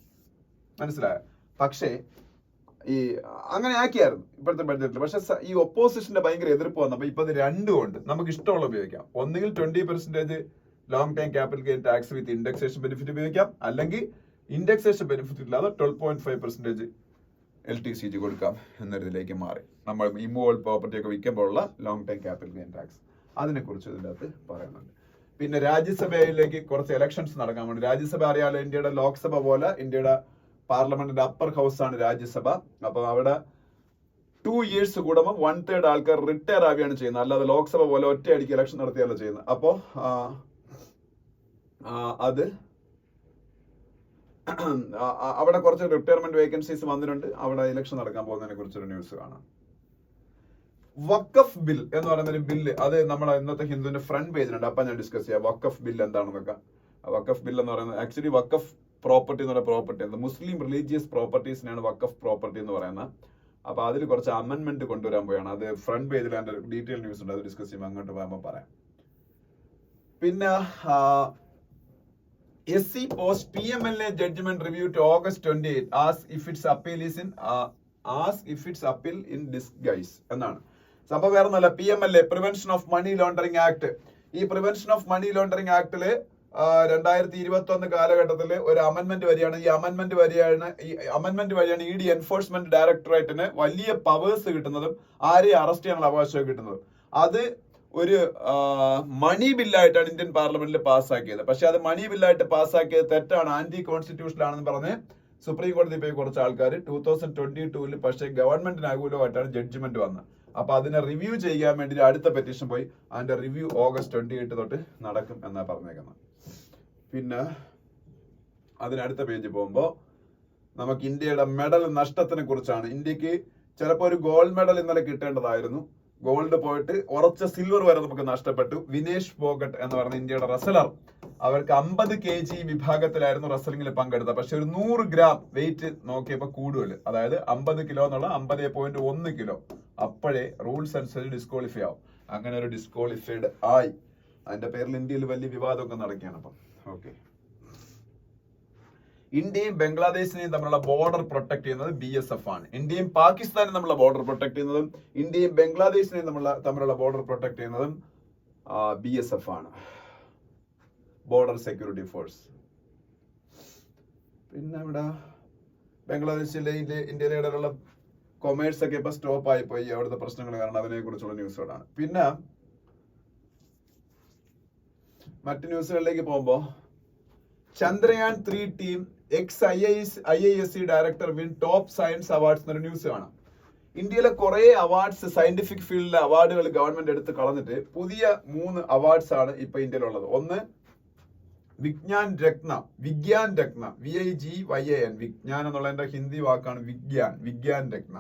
മനസ്സിലായോ? പക്ഷേ ഈ അങ്ങനെ ആക്കിയായിരുന്നു ഇപ്പോഴത്തെ ബഡ്ജറ്റിൽ. പക്ഷെ ഈ ഒപ്പോസിഷന്റെ ഭയങ്കര എതിർപ്പ് വന്നപ്പോൾ ഇപ്പൊ അത് രണ്ടും ഉണ്ട്. നമുക്ക് ഇഷ്ടമുള്ള ഉപയോഗിക്കാം. ഒന്നുകിൽ 20% long time capital gain tax with indexation benefit ഉപയോഗിക്കാം, അല്ലെങ്കിൽ ഇൻഡെക്സേഷൻ ബെനിഫിറ്റ് ഇല്ലാതെ 12.5% LTCG കൊടുക്കാം എന്നതിലേക്ക് മാറി. നമ്മൾ ഇമ്മൂവബിൾ പ്രോപ്പർട്ടി ഒക്കെ വിൽക്കുമ്പോഴുള്ള long time capital gain tax, അതിനെ കുറിച്ച് ഇതിൻ്റെ അകത്ത് പറയുന്നുണ്ട്. പിന്നെ രാജ്യസഭയിലേക്ക് കുറച്ച് ഇലക്ഷൻസ് നടക്കാൻ വേണ്ടി, രാജ്യസഭ അറിയാലോ ഇന്ത്യയുടെ ലോക്സഭ പോലെ ഇന്ത്യയുടെ പാർലമെന്റിന്റെ അപ്പർ ഹൗസ് ആണ് രാജ്യസഭ. അപ്പൊ അവിടെ 2 years കൂടുമ്പോൾ 1/3 ആൾക്കാർ റിട്ടയർ ആവുകയാണ് ചെയ്യുന്നത്. അല്ലാതെ ലോക്സഭ പോലെ ഒറ്റയടിക്ക് ഇലക്ഷൻ നടത്തിയല്ല ചെയ്യുന്നത്. അപ്പോ അത് അവിടെ കുറച്ച് റിട്ടയർമെന്റ് വേക്കൻസീസ് വന്നിട്ടുണ്ട്. അവിടെ ഇലക്ഷൻ നടക്കാൻ പോകുന്നതിനെ കുറിച്ചൊരു ന്യൂസ് കാണാം. വഖഫ് ബിൽ എന്ന് പറയുന്ന ഒരു ബില്ല്, അത് നമ്മളെ ഇന്നത്തെ ഹിന്ദുവിന്റെ ഫ്രണ്ട് പേജിലുണ്ട്. അപ്പൊ ഞാൻ ഡിസ്കസ് ചെയ്യാം വഖഫ് ബിൽ എന്താണെന്നൊക്കെ. വഖഫ് ബിൽ എന്ന് പറയുന്നത് ആക്ച്വലി വഖഫ് പ്രോപ്പർട്ടി എന്ന് പറയുന്ന പ്രോപ്പർട്ടി, മുസ്ലിം റിലീജിയസ് പ്രോപ്പർട്ടീസിനാണ് വഖഫ് പ്രോപ്പർട്ടി എന്ന് പറയുന്നത്. അപ്പൊ അതിൽ കുറച്ച് അമെന്റ്മെന്റ് കൊണ്ടുവരാൻ പോയാണ്. അത് ഫ്രണ്ട് പേജിൽ അതിന്റെ ഡീറ്റെയിൽ ന്യൂസ് ഉണ്ട്, അത് ഡിസ്കസ് ചെയ്യുമ്പോൾ അങ്ങോട്ട് പോകുമ്പോൾ പറയാം. പിന്നെ SC post PMLA judgment review to August 28 ask if its appeal in disguise എന്നാണ് സംഭവം. വേറെ ഒന്നുമല്ല, PMLA prevention of money laundering act. ഈ പ്രിവെൻഷൻ ഓഫ് മണി ലോണ്ടറിംഗ് ആക്ടില് 2021 കാലഘട്ടത്തിൽ ഒരു അമെന്റ്മെന്റ് വരികയാണ്. ഈ അമെന്റ്മെന്റ് വഴിയാണ് ED എൻഫോഴ്സ്മെന്റ് ഡയറക്ടറേറ്റിന് വലിയ പവേഴ്സ് കിട്ടുന്നതും ആരെയും അറസ്റ്റ് ചെയ്യാനുള്ള അവകാശം കിട്ടുന്നതും. അത് ഒരു മണി ബില്ലായിട്ടാണ് ഇന്ത്യൻ പാർലമെന്റിൽ പാസ്സാക്കിയത്. പക്ഷെ അത് മണി ബില്ലായിട്ട് പാസ്സാക്കിയത് തെറ്റാണ്, ആന്റി കോൺസ്റ്റിറ്റ്യൂഷണൽ ആണെന്ന് പറഞ്ഞ് സുപ്രീം കോടതി പോയി കുറച്ച് ആൾക്കാർ 2022 പക്ഷേ ഗവൺമെന്റിന് അനുകൂലമായിട്ടാണ് ജഡ്ജ്മെന്റ് വന്നത്. അപ്പൊ അതിനെ റിവ്യൂ ചെയ്യാൻ വേണ്ടി അടുത്ത പെറ്റീഷൻ പോയി. അതിന്റെ റിവ്യൂ August 28 തൊട്ട് നടക്കും എന്നാണ് പറഞ്ഞേക്കുന്നത്. പിന്നെ അതിനടുത്ത പേജ് പോകുമ്പോൾ നമുക്ക് ഇന്ത്യയുടെ മെഡൽ നഷ്ടത്തിനെ കുറിച്ചാണ്. ഇന്ത്യക്ക് ചിലപ്പോൾ ഒരു ഗോൾഡ് മെഡൽ ഇന്നലെ കിട്ടേണ്ടതായിരുന്നു. ഗോൾഡ് പോയിട്ട് ഉറച്ച സിൽവർ വരെ നമുക്ക് നഷ്ടപ്പെട്ടു. വിനേഷ് ഫോഗട്ട് എന്ന് പറയുന്ന ഇന്ത്യയുടെ റെസ്ലർ, അവർക്ക് 50 kg വിഭാഗത്തിലായിരുന്നു റെസ്ലിംഗിൽ പങ്കെടുത്തത്. പക്ഷെ ഒരു 100 gram വെയിറ്റ് നോക്കിയപ്പോൾ കൂടുതൽ, അതായത് 50 കിലോ എന്നുള്ള 50.1 കിലോ. അപ്പോഴേ റൂൾസ് അനുസരിച്ച് ഡിസ്ക്വാളിഫൈ ആവും. അങ്ങനെ ഒരു ഡിസ്ക്വാളിഫൈഡ് ആയി. അതിന്റെ പേരിൽ ഇന്ത്യയിൽ വലിയ വിവാദമൊക്കെ നടക്കുകയാണ്. അപ്പം ഓക്കെ, ഇന്ത്യയും ബംഗ്ലാദേശിനെയും തമ്മിലുള്ള ബോർഡർ പ്രൊട്ടക്ട് ചെയ്യുന്നത് BSF ആണ്. ഇന്ത്യയും പാകിസ്ഥാനും തമ്മിലുള്ള ബോർഡർ പ്രൊട്ടക്ട് ചെയ്യുന്നതും ഇന്ത്യയും ബംഗ്ലാദേശിനെയും തമ്മിലുള്ള ബോർഡർ പ്രൊട്ടക്ട് ചെയ്യുന്നതും BSF ആണ്, ബോർഡർ സെക്യൂരിറ്റി ഫോഴ്സ്. പിന്നെ ഇവിടെ ബംഗ്ലാദേശിലെ ഇന്ത്യയിലെ ഇടയിലുള്ള കൊമേഴ്സ് ഒക്കെ ഇപ്പൊ സ്റ്റോപ്പ് ആയിപ്പോയി, അവിടുത്തെ പ്രശ്നങ്ങൾ കാരണം. അതിനെ കുറിച്ചുള്ള ന്യൂസുകളാണ്. പിന്നെ മറ്റു ന്യൂസുകളിലേക്ക് പോകുമ്പോൾ Chandrayaan 3 team IISc director win top science awards എന്നൊരു ന്യൂസ് കാണാം. ഇന്ത്യയിലെ കുറെ അവാർഡ്സ്, സയന്റിഫിക് ഫീൽഡിലെ അവാർഡുകൾ ഗവൺമെന്റ് എടുത്ത് കളഞ്ഞിട്ട് പുതിയ 3 അവാർഡ്സ് ആണ് ഇപ്പൊ ഇന്ത്യയിലുള്ളത്. ഒന്ന് വിജ്ഞാൻ രത്ന, VIGYAN, വിജ്ഞാൻ എന്നുള്ളതിന്റെ ഹിന്ദി വാക്കാണ് വിജ്ഞാൻ രത്ന.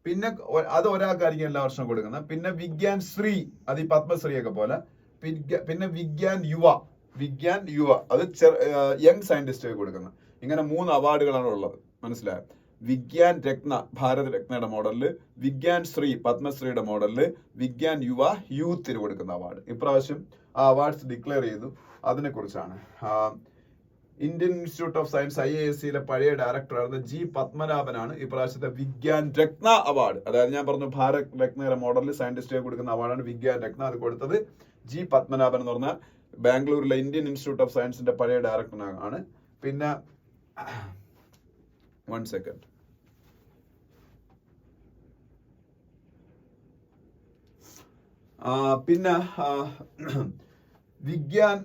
പിന്നെ അത് ഒരാൾക്കായിരിക്കും എല്ലാ വർഷവും കൊടുക്കുന്നത്. പിന്നെ വിജ്ഞാൻ ശ്രീ, അത് ഈ പത്മശ്രീ ഒക്കെ പോലെ. പിന്നെ വിജ്ഞാൻ യുവ, അത് യങ് സയന്റിസ്റ്റ് കൊടുക്കുന്നത്. ഇങ്ങനെ 3 അവാർഡുകളാണ് ഉള്ളത്, മനസ്സിലായോ? വിജ്ഞാൻ രത്ന ഭാരത് രത്നയുടെ മോഡലില്, വിജ്ഞാൻ ശ്രീ പത്മശ്രീയുടെ മോഡലില്, വിജ്ഞാൻ യുവ യൂത്തിന് കൊടുക്കുന്ന അവാർഡ്. ഇപ്രാവശ്യം ആ അവാർഡ്സ് ഡിക്ലെയർ ചെയ്തു. അതിനെ കുറിച്ചാണ്. ഇന്ത്യൻ ഇൻസ്റ്റിറ്റ്യൂട്ട് ഓഫ് സയൻസ് IIScയിലെ പഴയ ഡയറക്ടറായിരുന്ന G പത്മനാഭനാണ് ഇപ്രാവശ്യത്തെ വിജ്ഞാൻ രത്ന അവാർഡ്. അതായത് ഞാൻ പറഞ്ഞു ഭാരത് രത്നയുടെ മോഡലിൽ സയന്റിസ്റ്റ് കൊടുക്കുന്ന അവാർഡാണ് വിജ്ഞാൻ രത്ന. അത് കൊടുത്തത് G പത്മനാഭൻ എന്ന് പറഞ്ഞാൽ ബാംഗ്ലൂരിലെ ഇന്ത്യൻ ഇൻസ്റ്റിറ്റ്യൂട്ട് ഓഫ് സയൻസിന്റെ പഴയ ഡയറക്ടറാണ്. പിന്നെ 1 സെക്കൻഡ്, പിന്നെ വിജ്ഞാൻ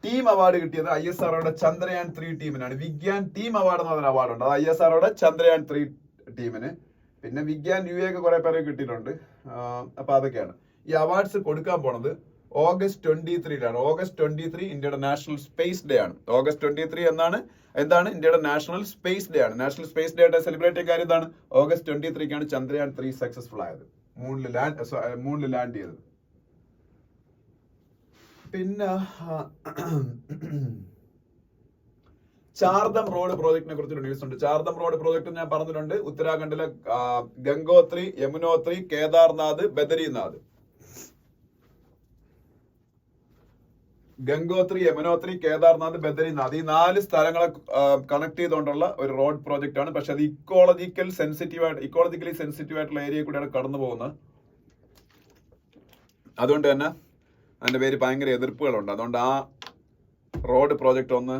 ടീം അവാർഡ് കിട്ടിയത് ISROയുടെ ചന്ദ്രയാൻ 3 ടീമിനാണ്. വിജ്ഞാൻ ടീം അവാർഡ് എന്ന് പറഞ്ഞ അവാർഡ് ഉണ്ട്, അത് ISROയുടെ ചന്ദ്രയാൻ 3 ടീമിന്. പിന്നെ വിജ്ഞാൻ UA ഒക്കെ കുറെ പേരെ കിട്ടിയിട്ടുണ്ട്. അപ്പൊ അതൊക്കെയാണ് ഈ അവാർഡ്സ് കൊടുക്കാൻ പോണത്. ഓഗസ്റ്റ് 23 ഓഗസ്റ്റ് 23 ഇന്ത്യയുടെ നാഷണൽ സ്പേസ് ഡേ ആണ്. ഓഗസ്റ്റ് 23 എന്താണ് ഇന്ത്യയുടെ നാഷണൽ സ്പേസ് ഡേ ആണ്. നാഷണൽ സ്പേസ് ഡേ ആയിട്ട് സെലിബ്രേറ്റ് ചെയ്യുന്ന കാര്യം എന്താണ്? ഓഗസ്റ്റ് 23 ചന്ദ്രയാൻ 3 സക്സസ്ഫുൾ ആയത്, മൂണിൽ ലാൻഡ് ചെയ്തത്. പിന്നെ ചാർദം റോഡ് പ്രോജക്റ്റിനെ കുറിച്ചൊരു ന്യൂസ് ഉണ്ട്. ചാർദം റോഡ് പ്രോജക്റ്റ് ഞാൻ പറഞ്ഞിട്ടുണ്ട്. ഉത്തരാഖണ്ഡിലെ ഗംഗോത്രി, യമുനോത്രി, കേദാർനാഥ്, ബദരിനാഥ്. ഗംഗോത്രി, യമുനോത്രി, കേദാർനാഥ്, ബദരിനാഥ്, ഈ 4 സ്ഥലങ്ങളെ കണക്ട് ചെയ്തുകൊണ്ടുള്ള ഒരു റോഡ് പ്രോജക്റ്റ് ആണ്. പക്ഷെ അത് ഇക്കോളജിക്കലി സെൻസിറ്റീവ് ആയിട്ടുള്ള ഏരിയ കൂടെയാണ് കടന്നു പോകുന്നത്. അതുകൊണ്ട് തന്നെ അതിന്റെ പേര് ഭയങ്കര എതിർപ്പുകളുണ്ട്. അതുകൊണ്ട് ആ റോഡ് പ്രോജക്റ്റ് ഒന്ന്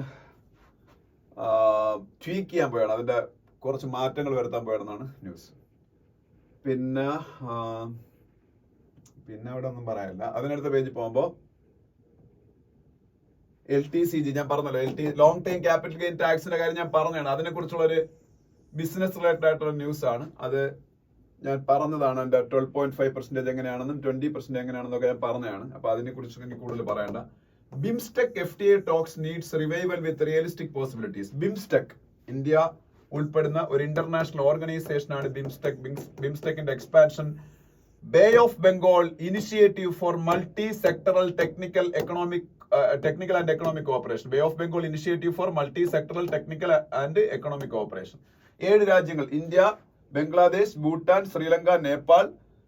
ട്വീക്ക് ചെയ്യാൻ പോയാണ്, അതിന്റെ കുറച്ച് മാറ്റങ്ങൾ വരുത്താൻ പോയാണെന്നാണ് ന്യൂസ്. പിന്നെ അവിടെ ഒന്നും പറയാനില്ല. അതിനടുത്ത പേജ് പോകുമ്പോ LTCG ഞാൻ പറഞ്ഞല്ലോ, ലോങ് ടൈം ക്യാപിറ്റൽ ഗെയിൻ ടാക്സിന്റെ കാര്യം ഞാൻ പറഞ്ഞതാണ്. അതിനെ കുറിച്ചുള്ള ഒരു ബിസിനസ് റിലേറ്റഡ് ആയിട്ടുള്ള ന്യൂസ് ആണ്. അത് ഞാൻ പറഞ്ഞതാണ്. എന്റെ 12.5% എങ്ങനെയാണെന്നും 20% എങ്ങനെയാണെന്നൊക്കെ ഞാൻ പറഞ്ഞതാണ്. അപ്പൊ അതിനെ കുറിച്ച് എനിക്ക് കൂടുതൽ പറയണ്ട. BIMSTEC FTA talks needs revival with realistic possibilities. BIMSTEC India ഉൾപ്പെടുന്ന ഒരു ഇന്റർനാഷണൽ ഓർഗനൈസേഷൻ ആണ് ബിംസ്റ്റെക്. ബിംസ്റ്റെക്കിന്റെ expansion bay of Bengal initiative for multi sectoral technical and economic cooperation. Bay of Bengal initiative for multi sectoral technical and economic cooperation. 7 രാജ്യങ്ങൾ, India, Bangladesh, Bhutan, Sri Lanka, Nepal,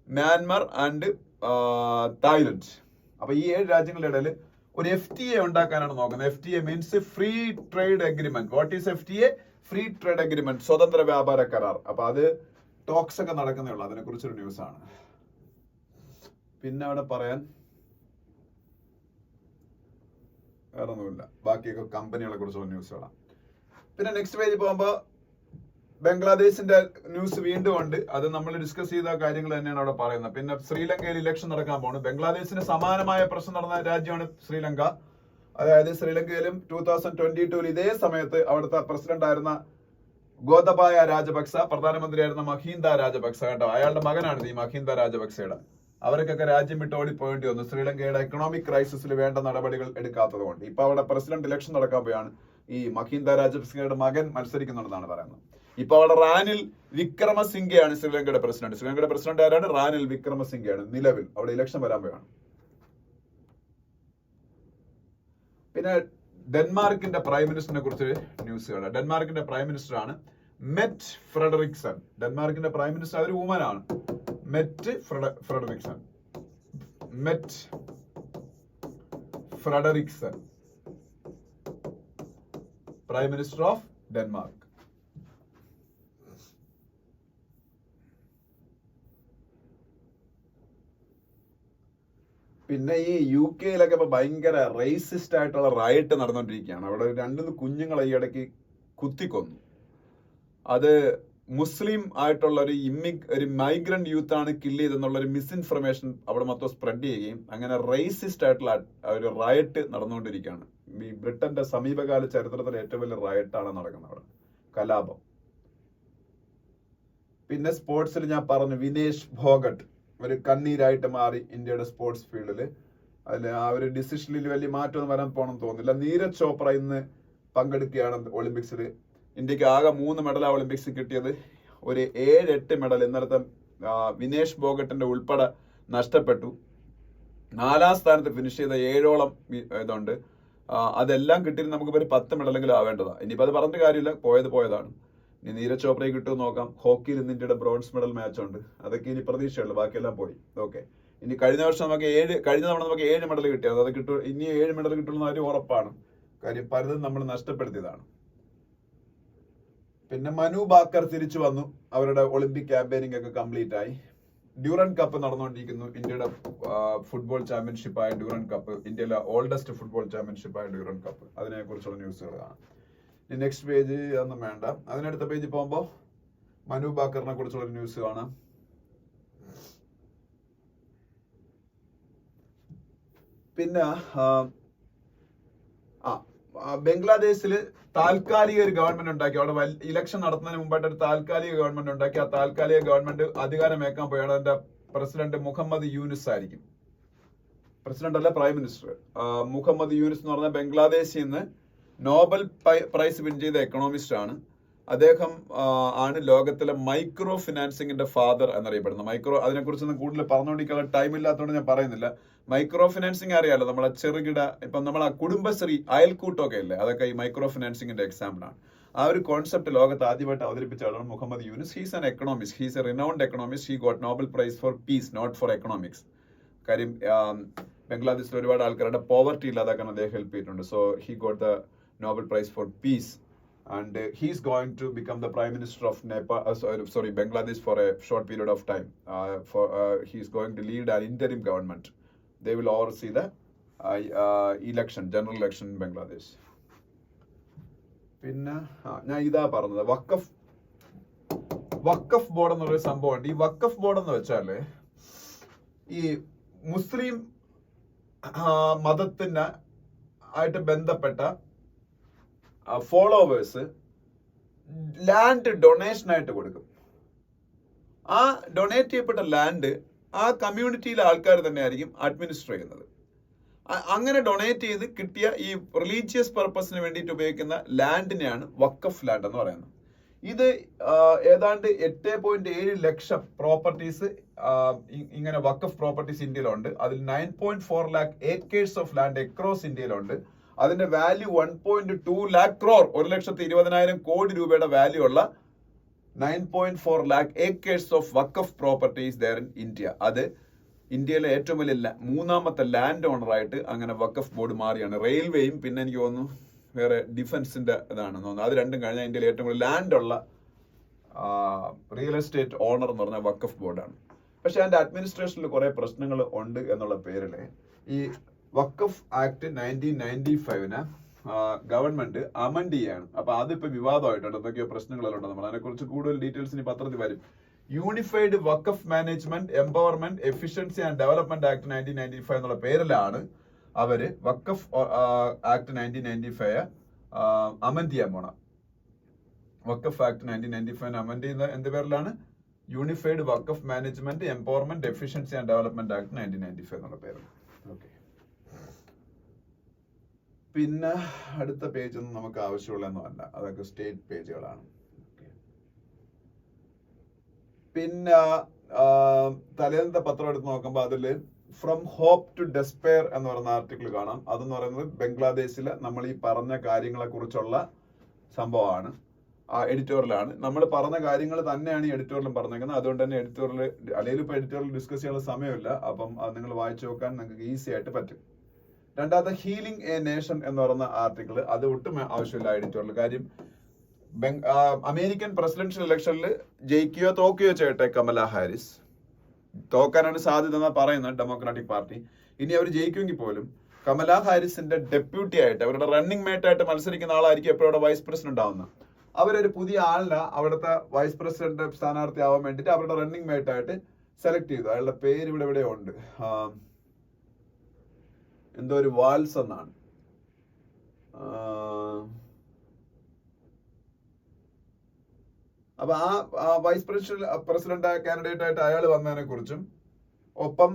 Myanmar and Thailand. അപ്പൊ ഈ 7 രാജ്യങ്ങളുടെ ഇടയിൽ ഒരു FTA ഉണ്ടാക്കാനാണ് നോക്കുന്നത്. FTA means free trade agreement. What is FTA? Free trade agreement, സ്വതന്ത്ര വ്യാപാര കരാർ. അപ്പൊ അത് ടോക്സ് ഒക്കെ നടക്കുന്നേ ഉള്ളൂ. അതിനെ കുറിച്ചൊരു ന്യൂസ് ആണ്. പിന്നെ അവിടെ പറയാൻ വേറെ ഒന്നുമില്ല. ബാക്കിയൊക്കെ കമ്പനികളെ കുറിച്ചുള്ള ന്യൂസുകളാണ്. പിന്നെ നെക്സ്റ്റ് പേജ് പോകുമ്പോ ബംഗ്ലാദേശിന്റെ ന്യൂസ് വീണ്ടും ഉണ്ട്. അത് നമ്മൾ ഡിസ്കസ് ചെയ്ത കാര്യങ്ങൾ തന്നെയാണ് അവിടെ പറയുന്നത്. പിന്നെ ശ്രീലങ്കയിൽ ഇലക്ഷൻ നടക്കാൻ പോകുന്നു. ബംഗ്ലാദേശിന് സമാനമായ പ്രശ്നം നടന്ന രാജ്യമാണ് ശ്രീലങ്ക. അതായത് ശ്രീലങ്കയിലും 2022 ഇതേ സമയത്ത് അവിടുത്തെ പ്രസിഡന്റ് ആയിരുന്ന ഗോതബായ രാജപക്സ, പ്രധാനമന്ത്രിയായിരുന്ന മഹീന്ദ രാജപക്സ, കേട്ടോ, അയാളുടെ മകനാണ് ഈ മഹീന്ദ രാജപക്സയുടെ. അവർക്കൊക്കെ രാജ്യം വിട്ട് ഓടിപ്പോയേണ്ടി വന്നു ശ്രീലങ്കയുടെ എക്കണോമിക് ക്രൈസിസിൽ വേണ്ട നടപടികൾ എടുക്കാത്തത് കൊണ്ട്. ഇപ്പൊ അവിടെ പ്രസിഡന്റ് ഇലക്ഷൻ നടക്കാൻ പോയാണ്. ഈ മഹീന്ദ രാജപക്സയുടെ മകൻ മത്സരിക്കുന്നുണ്ടെന്നാണ് പറയുന്നത്. ഇപ്പൊ അവിടെ റാനിൽ വിക്രമസിംഗെയാണ് ശ്രീലങ്കയുടെ പ്രസിഡന്റ്. ശ്രീലങ്കയുടെ പ്രസിഡന്റ് ആരാണ്? റാനിൽ വിക്രമസിംഗെയാണ് നിലവിൽ. അവിടെ ഇലക്ഷൻ വരാൻ പോയാണ്. പിന്നെ ഡെൻമാർക്കിന്റെ പ്രൈം മിനിസ്റ്ററിനെ കുറിച്ച് ന്യൂസുകൾ. ഡെൻമാർക്കിന്റെ പ്രൈം മിനിസ്റ്റർ ആണ് മെറ്റ് ഫ്രെഡറിക്സൺ. ഡെൻമാർക്കിന്റെ പ്രൈം മിനിസ്റ്റർ ഒരു വുമൻ ആണ്, met Frederiksen. Prime minister of Denmark. പിന്നെ ഈ UK ഇപ്പൊ ഭയങ്കര റേസിസ്റ്റ് ആയിട്ടുള്ള റൈറ്റ് നടന്നുകൊണ്ടിരിക്കുകയാണ്. അവിടെ 2 കുഞ്ഞുങ്ങളെ ഈ ഇടയ്ക്ക് കുത്തിക്കൊന്നു. അത് മുസ്ലിം ആയിട്ടുള്ള ഒരു മൈഗ്രന്റ് യൂത്ത് ആണ് കില്ല് ചെയ്തെന്നുള്ള ഒരു മിസ്ഇൻഫർമേഷൻ അവിടെ മൊത്തം സ്പ്രെഡ് ചെയ്യുകയും അങ്ങനെ റേസിസ്റ്റ് ആയിട്ടുള്ള ഒരു റൈറ്റ് നടന്നുകൊണ്ടിരിക്കുകയാണ് ഈ ബ്രിട്ടന്റെ സമീപകാല ചരിത്രത്തിലെ ഏറ്റവും വലിയ റയറ്റാണ് നടക്കുന്നത് അവിടെ, കലാപം. പിന്നെ സ്പോർട്സിൽ ഞാൻ പറഞ്ഞു വിനേഷ് ഫോഗട്ട് ഒരു കണ്ണീരായിട്ട് മാറി ഇന്ത്യയുടെ സ്പോർട്സ് ഫീൽഡിൽ. അതിൽ ആ ഒരു ഡിസിഷനിൽ വലിയ മാറ്റമൊന്നും വരാൻ പോകണമെന്ന് തോന്നുന്നില്ല. നീരജ് ചോപ്ര ഇന്ന് പങ്കെടുക്കുകയാണ് ഒളിമ്പിക്സിൽ. ഇന്ത്യക്ക് ആകെ 3 മെഡലാണ് ഒളിമ്പിക്സിൽ കിട്ടിയത്. ഒരു 7-8 മെഡൽ ഇന്നലത്തെ വിനേഷ് ഫോഗട്ടിന്റെ ഉൾപ്പെടെ നഷ്ടപ്പെട്ടു. 4ാം സ്ഥാനത്ത് ഫിനിഷ് ചെയ്ത 7ഓളം ഇതുണ്ട്. അതെല്ലാം കിട്ടിയിട്ട് നമുക്ക് ഒരു 10 മെഡലെങ്കിലും ആവേണ്ടതാണ്. ഇനിയിപ്പോൾ അത് പറഞ്ഞിട്ട് കാര്യമില്ല, പോയതാണ്. ഇനി നീരജ് ചോപ്രയെ കിട്ടുമെന്ന് നോക്കാം. ഹോക്കിയിൽ ഇന്ന് ഇന്ത്യയുടെ ബ്രോൺസ് മെഡൽ മാച്ച് ഉണ്ട്. അതൊക്കെ ഇനി പ്രതീക്ഷയുള്ളൂ, ബാക്കിയെല്ലാം പോയി. ഓക്കെ, ഇനി കഴിഞ്ഞ തവണ നമുക്ക് 7 മെഡൽ കിട്ടിയത്, അത് കിട്ടും. ഇനി 7 മെഡൽ കിട്ടുമെന്ന് കാര്യം ഉറപ്പാണ്. കാര്യം പലതും നമ്മൾ നഷ്ടപ്പെടുത്തിയതാണ്. പിന്നെ മനു ബാക്കർ തിരിച്ചു വന്നു. അവരുടെ ഒളിമ്പിക് ക്യാമ്പയിനിങ് ഒക്കെ കംപ്ലീറ്റ് ആയി. ഡ്യൂറൻ കപ്പ് നടന്നുകൊണ്ടിരിക്കുന്നു. ഇന്ത്യയുടെ ഫുട്ബോൾ ചാമ്പ്യൻഷിപ്പായ ഡ്യൂറൻ കപ്പ്, ഇന്ത്യയിലെ ഓൾഡസ്റ്റ് ഫുട്ബോൾ ചാമ്പ്യൻഷിപ്പായ ഡ്യൂറൻ കപ്പ്, അതിനെ കുറിച്ചുള്ള ന്യൂസുകൾ കാണാം. ഇനി നെക്സ്റ്റ് പേജ് ഒന്നും വേണ്ട, അതിനടുത്ത പേജ് പോകുമ്പോൾ മനു ബാക്കറിനെ കുറിച്ചുള്ള ന്യൂസ് കാണാം. പിന്നെ ബംഗ്ലാദേശിൽ താൽക്കാലിക ഒരു ഗവൺമെന്റ് ഉണ്ടാക്കി. അവിടെ ഇലക്ഷൻ നടത്തുന്നതിന് മുമ്പായിട്ട് ഒരു താൽക്കാലിക ഗവൺമെന്റ് ഉണ്ടാക്കി. ആ താൽക്കാലിക ഗവൺമെന്റ് അധികാരമേക്കാൻ പോയാണ്. അതിന്റെ പ്രസിഡന്റ് മുഹമ്മദ് യൂനിസ് ആയിരിക്കും. പ്രസിഡന്റ് അല്ല, പ്രൈം മിനിസ്റ്റർ. മുഹമ്മദ് യൂനിസ് എന്ന് പറഞ്ഞാൽ ബംഗ്ലാദേശിൽ നിന്ന് നോബൽ പ്രൈസ് വിൻ ചെയ്ത എക്കണോമിസ്റ്റ് ആണ്. അദ്ദേഹം ആണ് ലോകത്തിലെ മൈക്രോ ഫിനാൻസിങ്ങിന്റെ ഫാദർ എന്നറിയപ്പെടുന്നത്. അതിനെക്കുറിച്ചൊന്നും കൂടുതൽ പറഞ്ഞുകൊണ്ടിരിക്കാനുള്ള ടൈം ഇല്ലാത്തതുകൊണ്ട് ഞാൻ പറയുന്നില്ല. മൈക്രോ ഫിനാൻസിങ് അറിയാലോ, നമ്മളെ ചെറുകിട, ഇപ്പം നമ്മളെ കുടുംബശ്രീ, അയൽക്കൂട്ടമൊക്കെ ഇല്ലേ, അതൊക്കെ ഈ മൈക്രോ ഫിനാൻസിങ്ങിന്റെ എക്സാമ്പിൾ ആണ്. ആ ഒരു കോൺസെപ്റ്റ് ലോകത്ത് ആദ്യമായിട്ട് അവതരിപ്പിച്ച ആളാണ് Muhammad Yunus. He's an economist, he's a renowned economist. He got Nobel prize for peace, not for economics. കാര്യം ബംഗ്ലാദേശിൽ ഒരുപാട് ആൾക്കാരുടെ പോവർട്ടി ഇല്ലാതാക്കാൻ അദ്ദേഹം ഹെൽപ്പ് ചെയ്തിട്ടുണ്ട്. So he got the Nobel prize for peace. And he's going to become the prime minister of Bangladesh for a short period of time. He's going to lead an interim government. They will oversee the general election in Bangladesh. പിന്നെ ഞാൻ ഇതാ പറഞ്ഞത്, വഖഫ് board എന്നൊരു സംഭവമുണ്ട്. ഈ വഖഫ് board എന്ന് വെച്ചാല് ഈ മുസ്ലിം മതത്തിന് ആയിട്ട് ബന്ധപ്പെട്ട ഫോളോവേഴ്സ് ലാൻഡ് ഡൊണേഷൻ ആയിട്ട് കൊടുക്കും. ആ ഡൊണേറ്റ് ചെയ്യപ്പെട്ട ലാൻഡ് ആ കമ്മ്യൂണിറ്റിയിലെ ആൾക്കാർ തന്നെ ആയിരിക്കും അഡ്മിനിസ്റ്റർ ചെയ്യുന്നത്. അങ്ങനെ ഡൊണേറ്റ് ചെയ്ത് കിട്ടിയ ഈ റിലീജിയസ് പർപ്പസിന് വേണ്ടിയിട്ട് ഉപയോഗിക്കുന്ന ലാൻഡിനെയാണ് വഖഫ് ലാൻഡ് എന്ന് പറയുന്നത്. ഇത് ഏതാണ്ട് 8.7 ലക്ഷം പ്രോപ്പർട്ടീസ് ഇങ്ങനെ വഖഫ് പ്രോപ്പർട്ടീസ് ഇന്ത്യയിലുണ്ട്. അതിൽ 9.4 lakh acres of land across ഇന്ത്യയിലുണ്ട്. അതിന്റെ വാല്യൂ 1.2 lakh crore, 1,20,000 കോടി രൂപയുടെ വാല്യൂ ഉള്ള 9.4 lakh acres of Waqf properties there in India. അത് ഇന്ത്യയിലെ ഏറ്റവും വലിയ 3ാമത്തെ ലാൻഡ് ഓണറായിട്ട് അങ്ങനെ വഖഫ് ബോർഡ് മാറിയാണ്. റെയിൽവേയും പിന്നെ എനിക്ക് തോന്നുന്നു വേറെ ഡിഫൻസിന്റെ ഇതാണെന്ന് തോന്നുന്നു. അത് രണ്ടും കഴിഞ്ഞാൽ ഇന്ത്യയിൽ ഏറ്റവും കൂടുതൽ ലാൻഡ് ഉള്ള റിയൽ എസ്റ്റേറ്റ് ഓണർ എന്ന് പറഞ്ഞാൽ വഖഫ് ബോർഡാണ്. പക്ഷെ അതിന്റെ അഡ്മിനിസ്ട്രേഷനിൽ കുറെ പ്രശ്നങ്ങൾ ഉണ്ട് എന്നുള്ള പേരില് ഈ വഖഫ് ആക്ട് 1995 ഗവൺമെന്റ് അമെൻഡ് ചെയ്യാണ്. അപ്പൊ അതിപ്പോ വിവാദമായിട്ടുണ്ട്, എന്തൊക്കെയോ പ്രശ്നങ്ങളെല്ലാം ഉണ്ട്. നമ്മൾ അതിനെക്കുറിച്ച് കൂടുതൽ ഡീറ്റെയിൽസ് ഇനി പത്രത്തിൽ വരും. Unified Waqf management empowerment efficiency and development act 1995 എന്നുള്ള പേരിലാണ് അവര് വഖഫ് ആക്ട് 1995 അമെൻഡ് ചെയ്യാൻ പോണം. വഖഫ് ആക്ട് 1995 അമെൻഡ് ചെയ്യുന്ന എന്ത് പേരിലാണ്? Unified Waqf management empowerment efficiency and development act 1995 എന്നുള്ള പേര്. ഓക്കെ, പിന്നെ അടുത്ത പേജ് ഒന്നും നമുക്ക് ആവശ്യമുള്ളതൊന്നുമല്ല, അതൊക്കെ സ്റ്റേറ്റ് പേജുകളാണ്. പിന്നെ തലേന്നത്തെ പത്രം എടുത്ത് നോക്കുമ്പോൾ അതിൽ ഫ്രം ഹോപ്പ് ടു ഡെസ്പെയർ എന്ന് പറയുന്ന ആർട്ടിക്കിൾ കാണാം. അതെന്ന് പറയുന്നത് ബംഗ്ലാദേശിലെ നമ്മൾ ഈ പറഞ്ഞ കാര്യങ്ങളെ കുറിച്ചുള്ള സംഭവമാണ്. എഡിറ്റോറിയലാണ്. നമ്മൾ പറഞ്ഞ കാര്യങ്ങൾ തന്നെയാണ് ഈ എഡിറ്റോറിയലും പറഞ്ഞേക്കുന്നത്. അതുകൊണ്ട് തന്നെ എഡിറ്റോറിയൽ അല്ലെങ്കിൽ ഇപ്പോൾ എഡിറ്റോറിയൽ ഡിസ്കസ് ചെയ്യാനുള്ള സമയമില്ല. അപ്പം അത് നിങ്ങൾ വായിച്ചു നോക്കാൻ നിങ്ങൾക്ക് ഈസി ആയിട്ട് പറ്റും. രണ്ടാമത്തെ ഹീലിംഗ് എ നേഷൻ എന്ന് പറയുന്ന ആർട്ടിക്കിൾ, അത് ഒട്ടും ആവശ്യമില്ല എഡിറ്റോറിയൽ. കാര്യം അമേരിക്കൻ പ്രസിഡൻഷ്യൽ ഇലക്ഷനിൽ ജയിക്കുകയോ തോക്കുകയോ ചെയ്യട്ടെ കമലാ ഹാരിസ്, തോക്കാനാണ് സാധ്യത എന്നാണ് പറയുന്നത് ഡെമോക്രാറ്റിക് പാർട്ടി. ഇനി അവർ ജയിക്കുമെങ്കിൽ പോലും കമലാ ഹാരിസിന്റെ ഡെപ്യൂട്ടി ആയിട്ട്, അവരുടെ റണ്ണിംഗ് മേറ്റ് ആയിട്ട് മത്സരിക്കുന്ന ആളായിരിക്കും എപ്പോഴും അവിടെ വൈസ് പ്രസിഡന്റ് ആവുന്നത്. അവരൊരു പുതിയ ആളിനെ അവിടുത്തെ വൈസ് പ്രസിഡന്റ് സ്ഥാനാർത്ഥി ആവാൻ വേണ്ടിയിട്ട് അവരുടെ റണ്ണിംഗ് മേറ്റ് ആയിട്ട് സെലക്ട് ചെയ്തു. അയാളുടെ പേര് ഇവിടെ ഉണ്ട്, എന്തോ ഒരു വാൽസ് എന്നാണ്. അപ്പൊ ആ വൈസ് പ്രസിഡന്റ് കാൻഡിഡേറ്റ് ആയിട്ട് അയാൾ വന്നതിനെ കുറിച്ചും, ഒപ്പം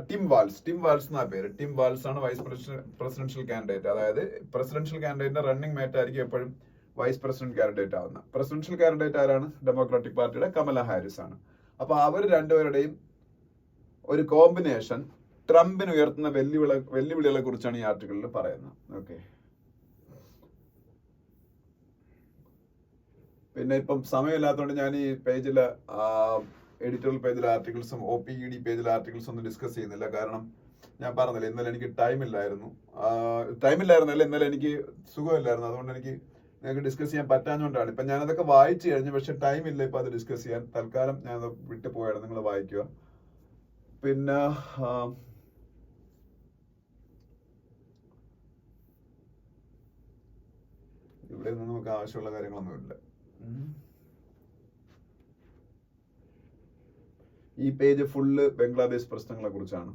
ടിം വാൾസ് എന്നാ പേര്. ടിം വാൾസ് ആണ് വൈസ് പ്രസിഡൻഷ്യൽ കാൻഡിഡേറ്റ്. അതായത് പ്രസിഡൻഷ്യൽ കാൻഡിഡേറ്റിന്റെ റണ്ണിംഗ് മേറ്റ് ആയിരിക്കും എപ്പോഴും വൈസ് പ്രസിഡന്റ് കാൻഡിഡേറ്റ് ആവുന്ന. പ്രസിഡൻഷ്യൽ കാൻഡിഡേറ്റ് ആരാണ്? ഡെമോക്രാറ്റിക് പാർട്ടിയുടെ കമല ഹാരിസ് ആണ്. അപ്പൊ അവർ രണ്ടുപേരുടെയും ഒരു കോമ്പിനേഷൻ ട്രംപിന് ഉയർത്തുന്ന വെല്ലുവിളികളെ കുറിച്ചാണ് ഈ ആർട്ടിക്കിളിൽ പറയുന്നത്. ഓക്കെ, പിന്നെ ഇപ്പം സമയമില്ലാത്തതുകൊണ്ട് ഞാൻ ഈ പേജില് എഡിറ്റോറിയൽ പേജിലെ ആർട്ടിക്കിൾസും OPED പേജിലെ ആർട്ടിക്കിൾസും ഒന്നും ഡിസ്കസ് ചെയ്യുന്നില്ല. കാരണം ഞാൻ പറഞ്ഞില്ല, ഇന്നലെ എനിക്ക് ടൈമില്ലായിരുന്നല്ല, ഇന്നലെ എനിക്ക് സുഖമില്ലായിരുന്നു. അതുകൊണ്ട് എനിക്ക് നിങ്ങൾക്ക് ഡിസ്കസ് ചെയ്യാൻ പറ്റാഞ്ഞുകൊണ്ടാണ്. ഇപ്പൊ ഞാനതൊക്കെ വായിച്ചു കഴിഞ്ഞു, പക്ഷെ ടൈമില്ല ഇപ്പൊ അത് ഡിസ്കസ് ചെയ്യാൻ. തൽക്കാലം ഞാൻ വിട്ടു പോയാണ്, നിങ്ങൾ വായിക്കുക. പിന്നെ ഇവിടെ നിന്ന് നമുക്ക് ആവശ്യമുള്ള കാര്യങ്ങളൊന്നുമില്ല. ഈ പേജ് ഫുള്ള് ബംഗ്ലാദേശ് പ്രശ്നങ്ങളെ കുറിച്ചാണ്.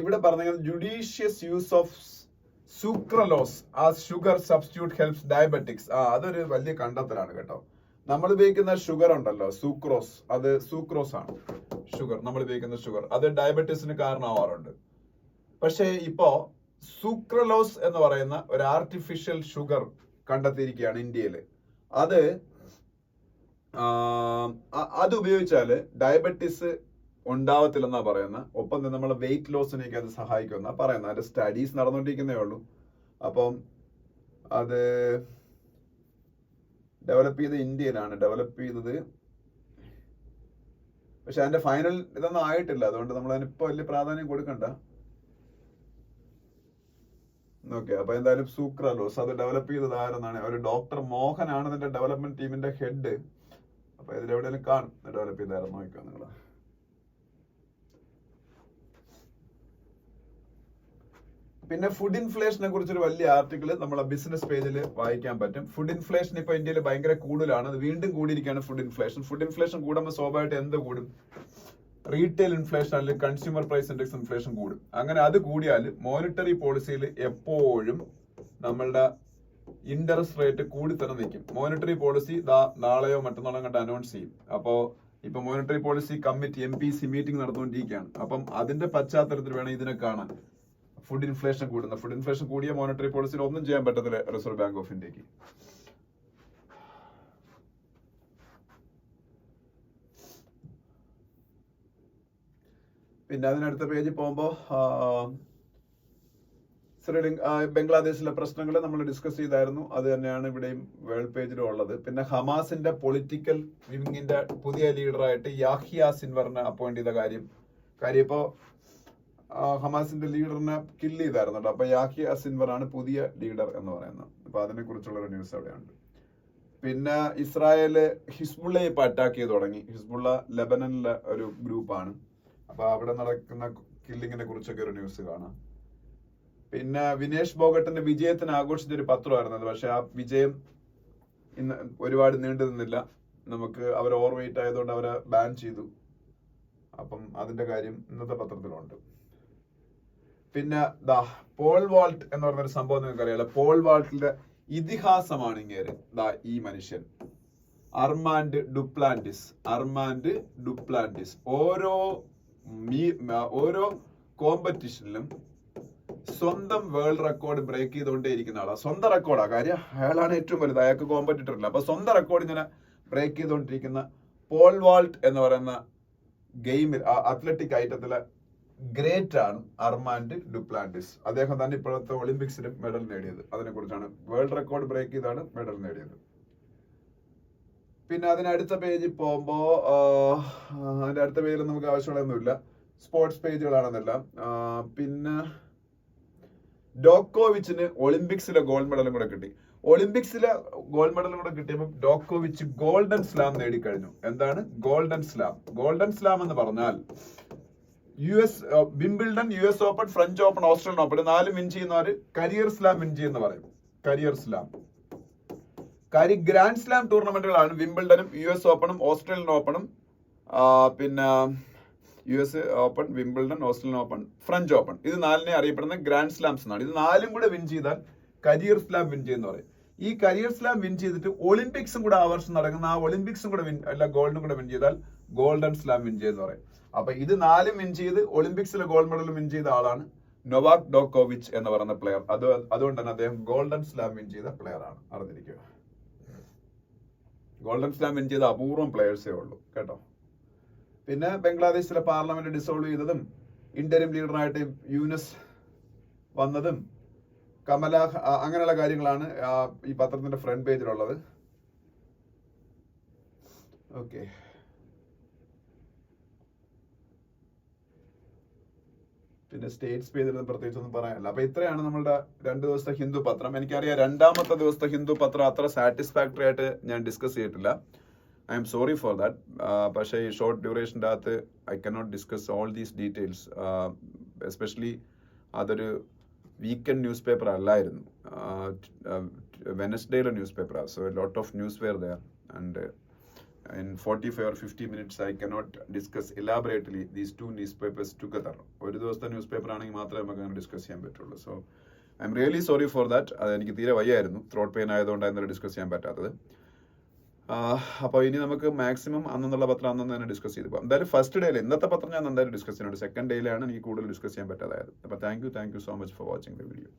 ഇവിടെ പറഞ്ഞത് judicious use of sucralose as sugar substitute helps diabetics. അതൊരു വലിയ കണ്ടെത്തലാണ് കേട്ടോ. നമ്മൾ ഉപയോഗിക്കുന്ന ഷുഗർ ഉണ്ടല്ലോ, സൂക്രോസ്, അത് സൂക്രോസ് ആണ് ഷുഗർ. നമ്മൾ ഉപയോഗിക്കുന്ന ഷുഗർ അത് ഡയബറ്റീസിന് കാരണമാവാറുണ്ട്. പക്ഷേ ഇപ്പോ സൂക്രലോസ് എന്ന് പറയുന്ന ഒരു ആർട്ടിഫിഷ്യൽ ഷുഗർ കണ്ടെത്തിയിരിക്കുകയാണ് ഇന്ത്യയിൽ. അത് ഉപയോഗിച്ചാല് ഡയബറ്റീസ് ഉണ്ടാവത്തില്ലെന്നാ പറയുന്നത്. ഒപ്പം തന്നെ നമ്മളെ വെയിറ്റ് ലോസിനേക്ക് അത് സഹായിക്കുമെന്നാ പറയുന്നത്. അതിന്റെ സ്റ്റഡീസ് നടന്നുകൊണ്ടിരിക്കുന്നേ ഉള്ളൂ. അപ്പം അത് ഡെവലപ്പ് ചെയ്ത് ഇന്ത്യയിലാണ് ഡെവലപ്പ് ചെയ്തത്. പക്ഷെ അതിന്റെ ഫൈനൽ ഇതൊന്നും ആയിട്ടില്ല. അതുകൊണ്ട് നമ്മൾ അതിനിപ്പോ വലിയ പ്രാധാന്യം കൊടുക്കണ്ട. ഓക്കെ, അപ്പൊ എന്തായാലും സൂക്രലോസ് അത് ഡെവലപ്പ് ചെയ്തത് ആരെന്നാണ്? ഒരു ഡോക്ടർ മോഹനാണ് ഇതിന്റെ ഡെവലപ്മെന്റ് ടീമിന്റെ ഹെഡ്. അപ്പൊ ഇതിലെവിടെയെങ്കിലും കാണും ഡെവലപ്പ് ചെയ്തായിരുന്നു. നോക്കുക നിങ്ങൾ. പിന്നെ ഫുഡ് ഇൻഫ്ലേഷനെ കുറിച്ചൊരു വലിയ ആർട്ടിക്കിൾ നമ്മളെ ബിസിനസ് പേജിൽ വായിക്കാൻ പറ്റും. ഫുഡ് ഇൻഫ്ലേഷൻ ഇപ്പൊ ഇന്ത്യയിൽ ഭയങ്കര കൂടുതലാണ്. അത് വീണ്ടും കൂടിയിരിക്കുകയാണ് ഫുഡ് ഇൻഫ്ലേഷൻ. ഫുഡ് ഇൻഫ്ലേഷൻ കൂടുമ്പോൾ സ്വാഭാവികമായിട്ട് എന്ത് കൂടും? റീറ്റെയിൽ ഇൻഫ്ലേഷൻ അല്ലെങ്കിൽ കൺസ്യൂമർ പ്രൈസ് ഇൻഡെക്സ് ഇൻഫ്ലേഷൻ കൂടും. അങ്ങനെ അത് കൂടിയാൽ മോണിറ്ററി പോളിസിയിൽ എപ്പോഴും നമ്മളുടെ ഇൻട്രസ്റ്റ് റേറ്റ് കൂടി തന്നെ നിൽക്കും. മോണിറ്ററി പോളിസി നാളെയോ മറ്റന്നാളോ കണ്ട് അനൗൺസ് ചെയ്യും. അപ്പോ ഇപ്പൊ monetary policy committee MPC meeting നടന്നുകൊണ്ടിരിക്കുകയാണ്. അപ്പം അതിന്റെ പശ്ചാത്തലത്തിൽ വേണം ഇതിനെ കാണാൻ. ഫുഡ് ഇൻഫ്ലേഷൻ കൂടുന്ന, ഫുഡ് ഇൻഫ്ലേഷൻ കൂടിയ മോണിറ്ററി പോളിസിയിൽ ഒന്നും ചെയ്യാൻ പറ്റത്തില്ല റിസർവ് ബാങ്ക് ഓഫ് ഇന്ത്യക്ക്. പിന്നെ അതിനടുത്ത പേജിൽ പോകുമ്പോ ബംഗ്ലാദേശിലെ പ്രശ്നങ്ങൾ നമ്മൾ ഡിസ്കസ് ചെയ്തായിരുന്നു. അത് തന്നെയാണ് ഇവിടെയും വേൾഡ് പേജിലും ഉള്ളത്. പിന്നെ ഹമാസിന്റെ പൊളിറ്റിക്കൽ വിങ്ങിന്റെ പുതിയ ലീഡറായിട്ട് യാഹ്യ സിൻവറിനെ അപ്പോയിന്റ് ചെയ്ത കാര്യം ഇപ്പോ ഹമാസിന്റെ ലീഡറിനെ കില്ല് ചെയ്തായിരുന്നു. അപ്പൊ യാഹ്യ സിൻവർ ആണ് പുതിയ ലീഡർ എന്ന് പറയുന്നത്. അപ്പൊ അതിനെ കുറിച്ചുള്ള ഒരു ന്യൂസ് അവിടെയുണ്ട്. പിന്നെ ഇസ്രായേല് ഹിസ്ബുള്ളയെ ഇപ്പൊ അറ്റാക്ക് ചെയ്ത് തുടങ്ങി. ഹിസ്ബുള്ള ലെബനനിലെ ഒരു ഗ്രൂപ്പാണ്. അപ്പൊ അവിടെ നടക്കുന്ന കില്ലിങ്ങിനെ കുറിച്ചൊക്കെ ഒരു ന്യൂസ് കാണാം. പിന്നെ വിനേഷ് ഫോഗട്ടിന്റെ വിജയത്തിന് ആഘോഷിച്ചൊരു പത്രമായിരുന്നത്. പക്ഷെ ആ വിജയം ഇന്ന് ഒരുപാട് നീണ്ടു നിന്നില്ല. നമുക്ക് അവർ ഓവർ വെയിറ്റ് ആയതുകൊണ്ട് അവരെ ബാൻ ചെയ്തു. അപ്പം അതിന്റെ കാര്യം ഇന്നത്തെ പത്രത്തിലുണ്ട്. പിന്നെ പോൾ വാൾട്ട് എന്ന് പറഞ്ഞൊരു സംഭവം നിങ്ങൾക്ക് അറിയാലോ. പോൾ വാൾട്ടിന്റെ ഇതിഹാസമാണ് ഇങ്ങേര്. ഈ മനുഷ്യൻ അർമാൻഡ് ഡുപ്ലാന്റിസ് ഓരോ കോമ്പറ്റീഷനിലും സ്വന്തം വേൾഡ് റെക്കോർഡ് ബ്രേക്ക് ചെയ്തുകൊണ്ടേ ഇരിക്കുന്ന ആളാണ്. സ്വന്തം റെക്കോർഡാ കാര്യം. അയാളാണ് ഏറ്റവും വലുത്. അയാൾക്ക് കോമ്പറ്റീറ്റർ ഇല്ല. അപ്പൊ സ്വന്തം റെക്കോർഡ് ഇങ്ങനെ ബ്രേക്ക് ചെയ്തുകൊണ്ടിരിക്കുന്ന പോൾ വാൾട്ട് എന്ന് പറയുന്ന ഗെയിമിൽ അത്ലറ്റിക് ഐറ്റത്തിലെ ഗ്രേറ്റ് ആണ് അർമാൻഡ് ഡുപ്ലാന്റിസ്. അദ്ദേഹം തന്നെ ഇപ്പോഴത്തെ ഒളിമ്പിക്സിലും മെഡൽ നേടിയത്. അതിനെ കുറിച്ചാണ്. വേൾഡ് റെക്കോർഡ് ബ്രേക്ക് ചെയ്താണ് മെഡൽ നേടിയത്. പിന്നെ അതിനടുത്ത പേജിൽ പോകുമ്പോ അതിന്റെ അടുത്ത പേജിൽ നമുക്ക് ആവശ്യമുള്ളതൊന്നുമില്ല. സ്പോർട്സ് പേജുകളാണെന്നെല്ലാം. പിന്നെ ഡോക്കോവിച്ചിന് ഒളിമ്പിക്സിലെ ഗോൾഡ് മെഡലും കൂടെ കിട്ടി. ഒളിമ്പിക്സിലെ ഗോൾഡ് മെഡലും കൂടെ കിട്ടിയപ്പോൾ ഡോക്കോവിച്ച് ഗോൾഡൻ സ്ലാം നേടിക്കഴിഞ്ഞു. എന്താണ് ഗോൾഡൻ സ്ലാം? ഗോൾഡൻ സ്ലാം എന്ന് പറഞ്ഞാൽ Wimbledon, US open, French open, Australian open 4 win ചെയ്യുന്നവര് കരിയർ സ്ലാം വിൻ ചെയ്യുന്ന പറയും. Career slam. കാര്യം ഗ്രാൻഡ് സ്ലാം ടൂർണമെന്റുകളാണ് വിംബിൾഡനും US ഓപ്പണും ഓസ്ട്രേലിയൻ ഓപ്പണും പിന്നെ US open, Wimbledon, Australian open, French open. ഇത് 4നെ അറിയപ്പെടുന്ന ഗ്രാൻഡ് സ്ലാംസ് എന്നാണ്. ഇത് 4ഉം കൂടെ വിൻ ചെയ്താൽ കരിയർ സ്ലാം വിൻ ചെയ്യുന്ന പറയും. ഈ കരിയർ സ്ലാം വിൻ ചെയ്തിട്ട് ഒളിമ്പിക്സും കൂടെ ആ വർഷം നടക്കുന്ന ആ ഒളിമ്പിക്സും കൂടെ ഗോൾഡും കൂടെ വിൻ ചെയ്താൽ ഗോൾഡൻ സ്ലാം വിൻ ചെയ്യുന്ന പറയും. അപ്പൊ ഇത് 4ഉം വിൻ ചെയ്ത് ഒളിമ്പിക്സിലെ ഗോൾഡ് മെഡൽ വിൻ ചെയ്ത ആളാണ് നൊവാക് ഡോക്കോവിച്ച് എന്ന് പറയുന്ന പ്ലെയർ. അതുകൊണ്ട് തന്നെ അദ്ദേഹം ഗോൾഡൻ സ്ലാം വിൻ ചെയ്ത പ്ലെയർ ആണ്, അറിഞ്ഞിരിക്കുക. ഗോൾഡൻ സ്ലാം വിൻ ചെയ്ത അപൂർവം പ്ലെയേഴ്സേ ഉള്ളൂ കേട്ടോ. പിന്നെ ബംഗ്ലാദേശിലെ പാർലമെന്റ് ഡിസോൾവ് ചെയ്തതും ഇന്റരിം ലീഡറായിട്ട് യൂനസ് വന്നതും കമല, അങ്ങനെയുള്ള കാര്യങ്ങളാണ് ഈ പത്രത്തിന്റെ ഫ്രണ്ട് പേജിലുള്ളത്. ഓക്കെ, പിന്നെ സ്റ്റേറ്റ്സ് പേജിൽ പ്രത്യേകിച്ച് ഒന്നും പറയാനില്ല. അപ്പൊ ഇത്രയാണ് നമ്മളുടെ 2 ദിവസത്തെ ഹിന്ദു പത്രം. എനിക്കറിയാം 2ാമത്തെ ദിവസത്തെ ഹിന്ദു പത്രം അത്ര സാറ്റിസ്ഫാക്ടറി ആയിട്ട് ഞാൻ ഡിസ്കസ് ചെയ്തിട്ടില്ല. I'm sorry for that. പക്ഷേ ഈ ഷോർട്ട് ഡ്യൂറേഷൻ്റെ അകത്ത് I cannot discuss all these details. Especially അതൊരു വീക്കെൻഡ് ന്യൂസ് പേപ്പർ അല്ലായിരുന്നു, വെനസ്ഡേയിലെ ന്യൂസ് പേപ്പറാണ്. So lot of news were there and in 45 or 50 minutes I cannot discuss elaborately these 2 newspapers together. ഒരു ദിവസത്തെ ന്യൂസ് പേപ്പർ ആണെങ്കിൽ മാത്രമേ നമുക്ക് അങ്ങനെ ഡിസ്കസ് ചെയ്യാൻ പറ്റുള്ളൂ. So I am really sorry for that. അത് എനിക്ക് തീരെ വയ്യായിരുന്നു, ത്രോട്ട് പെയിൻ ആയതുകൊണ്ടായിരുന്നു ഡിസ്കസ് ചെയ്യാൻ പറ്റാത്തത്. അപ്പോൾ ഇനി നമുക്ക് മാക്സിമം അന്നുള്ള പത്രം അന്നു തന്നെ ഡിസ്കസ് ചെയ്ത് പോകാം. എന്തായാലും ഫസ്റ്റ് ഡേയിൽ ഇന്നത്തെ പത്രം ഞാൻ എന്തായാലും ഡിസ്കസ് ചെയ്യുന്നുണ്ട്. സെക്കൻഡ് ഡേയിലാണ് എനിക്ക് കൂടുതൽ ഡിസ്കസ് ചെയ്യാൻ പറ്റാതായത്. അപ്പോൾ thank you so much for watching the video.